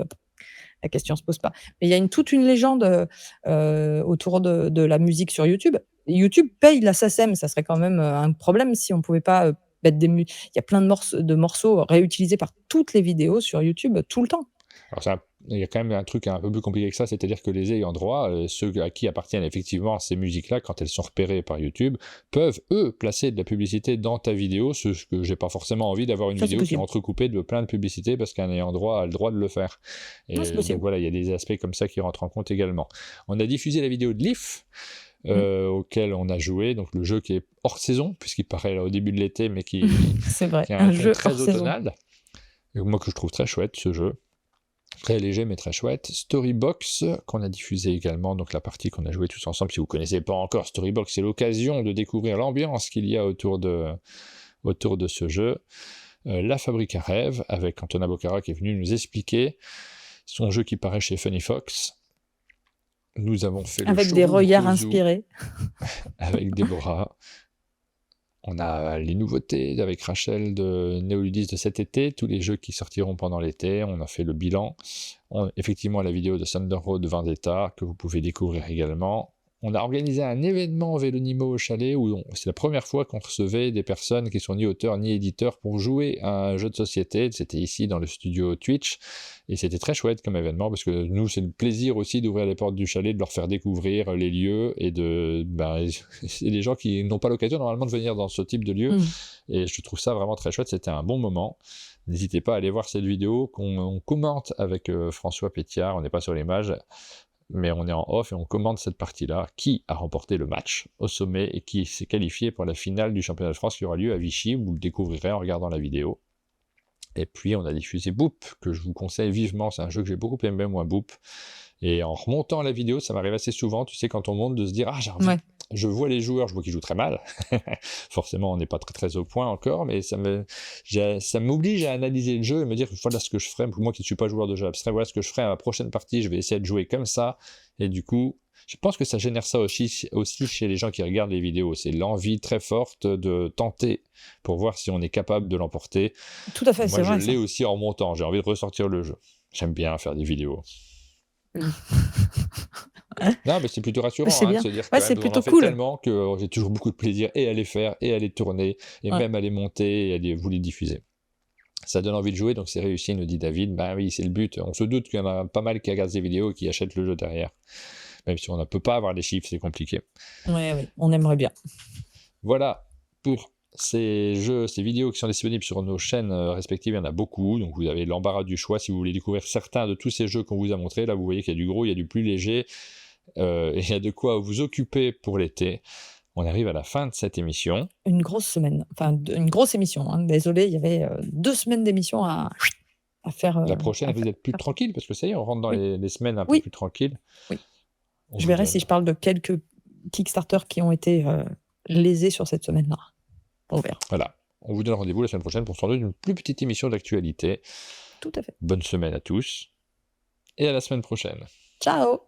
la question se pose pas. Mais il y a toute une légende autour de la musique sur YouTube. YouTube paye la SACEM, ça serait quand même un problème si on pouvait pas mettre il y a plein de morceaux réutilisés par toutes les vidéos sur YouTube tout le temps. Alors il y a quand même un truc un peu plus compliqué que ça, c'est-à-dire que les ayants droit, ceux à qui appartiennent effectivement ces musiques-là, quand elles sont repérées par YouTube, peuvent, eux, placer de la publicité dans ta vidéo, ce que j'ai pas forcément envie d'avoir une vidéo qui est entrecoupée de plein de publicités parce qu'un ayant droit a le droit de le faire. Et donc voilà, il y a des aspects comme ça qui rentrent en compte également. On a diffusé la vidéo de Leaf, auquel on a joué, donc le jeu qui est hors saison, puisqu'il paraît là, au début de l'été, mais qui est un jeu très automnal. Moi que je trouve très chouette ce jeu. Très léger mais très chouette. Storybox qu'on a diffusé également, donc la partie qu'on a joué tous ensemble. Si vous ne connaissez pas encore Storybox, c'est l'occasion de découvrir l'ambiance qu'il y a autour de ce jeu. La Fabrique à rêves, avec Antonin Bocara qui est venu nous expliquer son jeu qui paraît chez Funny Fox. Nous avons fait avec des regards inspirés. Avec Déborah. On a les nouveautés avec Rachel de Néoludis de cet été, tous les jeux qui sortiront pendant l'été, on a fait le bilan. Effectivement, la vidéo de Thunder Road Vendetta, que vous pouvez découvrir également. On a organisé un événement Vélonimo au chalet, où c'est la première fois qu'on recevait des personnes qui sont ni auteurs ni éditeurs pour jouer à un jeu de société. C'était ici dans le studio Twitch, et c'était très chouette comme événement, parce que nous, c'est le plaisir aussi d'ouvrir les portes du chalet, de leur faire découvrir les lieux, et c'est des gens qui n'ont pas l'occasion normalement de venir dans ce type de lieu, et je trouve ça vraiment très chouette, c'était un bon moment. N'hésitez pas à aller voir cette vidéo qu'on commente avec François Pétiard, on n'est pas sur l'image, mais on est en off et on commente cette partie-là, qui a remporté le match au sommet et qui s'est qualifié pour la finale du championnat de France qui aura lieu à Vichy, vous le découvrirez en regardant la vidéo. Et puis on a diffusé Boop, que je vous conseille vivement, c'est un jeu que j'ai beaucoup aimé moi, Boop. Et en remontant la vidéo, ça m'arrive assez souvent, tu sais, quand on monte, de se dire « Ah, je vois les joueurs, je vois qu'ils jouent très mal. Forcément, on n'est pas très, très au point encore, mais ça m'oblige à analyser le jeu et me dire, voilà ce que je ferai, pour moi qui ne suis pas joueur de jeu abstrait, voilà ce que je ferai à ma prochaine partie, je vais essayer de jouer comme ça, et du coup, je pense que ça génère ça aussi chez les gens qui regardent les vidéos, c'est l'envie très forte de tenter pour voir si on est capable de l'emporter. Tout à fait, Moi, c'est je vrai ça. l'ai aussi en montant, j'ai envie de ressortir le jeu. J'aime bien faire des vidéos. Non, mais c'est plutôt rassurant C'est de bien. se dire Ouais, quand c'est même, on en plutôt fait cool. tellement que j'ai toujours beaucoup de plaisir et à les faire, et à les tourner, et Ouais. même à les monter, et à vous les diffuser. Ça donne envie de jouer, donc c'est réussi, nous dit David. Bah oui, c'est le but. On se doute qu'il y en a pas mal qui regardent ces vidéos et qui achètent le jeu derrière. Même si on ne peut pas avoir les chiffres, c'est compliqué. Ouais, on aimerait bien. Voilà pour ces jeux, ces vidéos qui sont disponibles sur nos chaînes respectives. Il y en a beaucoup, donc vous avez l'embarras du choix si vous voulez découvrir certains de tous ces jeux qu'on vous a montrés. Là, vous voyez qu'il y a du gros, il y a du plus léger, et il y a de quoi vous occuper pour l'été. On arrive à la fin de cette émission. Une grosse semaine, enfin une grosse émission. Hein. Désolé, il y avait 2 semaines d'émission à faire. La prochaine, vous êtes plus tranquille, parce que ça y est, on rentre dans les semaines un peu plus tranquilles. Oui. Je verrai si je parle de quelques Kickstarter qui ont été lésés sur cette semaine-là. On verra. Voilà. On vous donne rendez-vous la semaine prochaine pour se rendre une plus petite émission d'actualité. Tout à fait. Bonne semaine à tous. Et à la semaine prochaine. Ciao.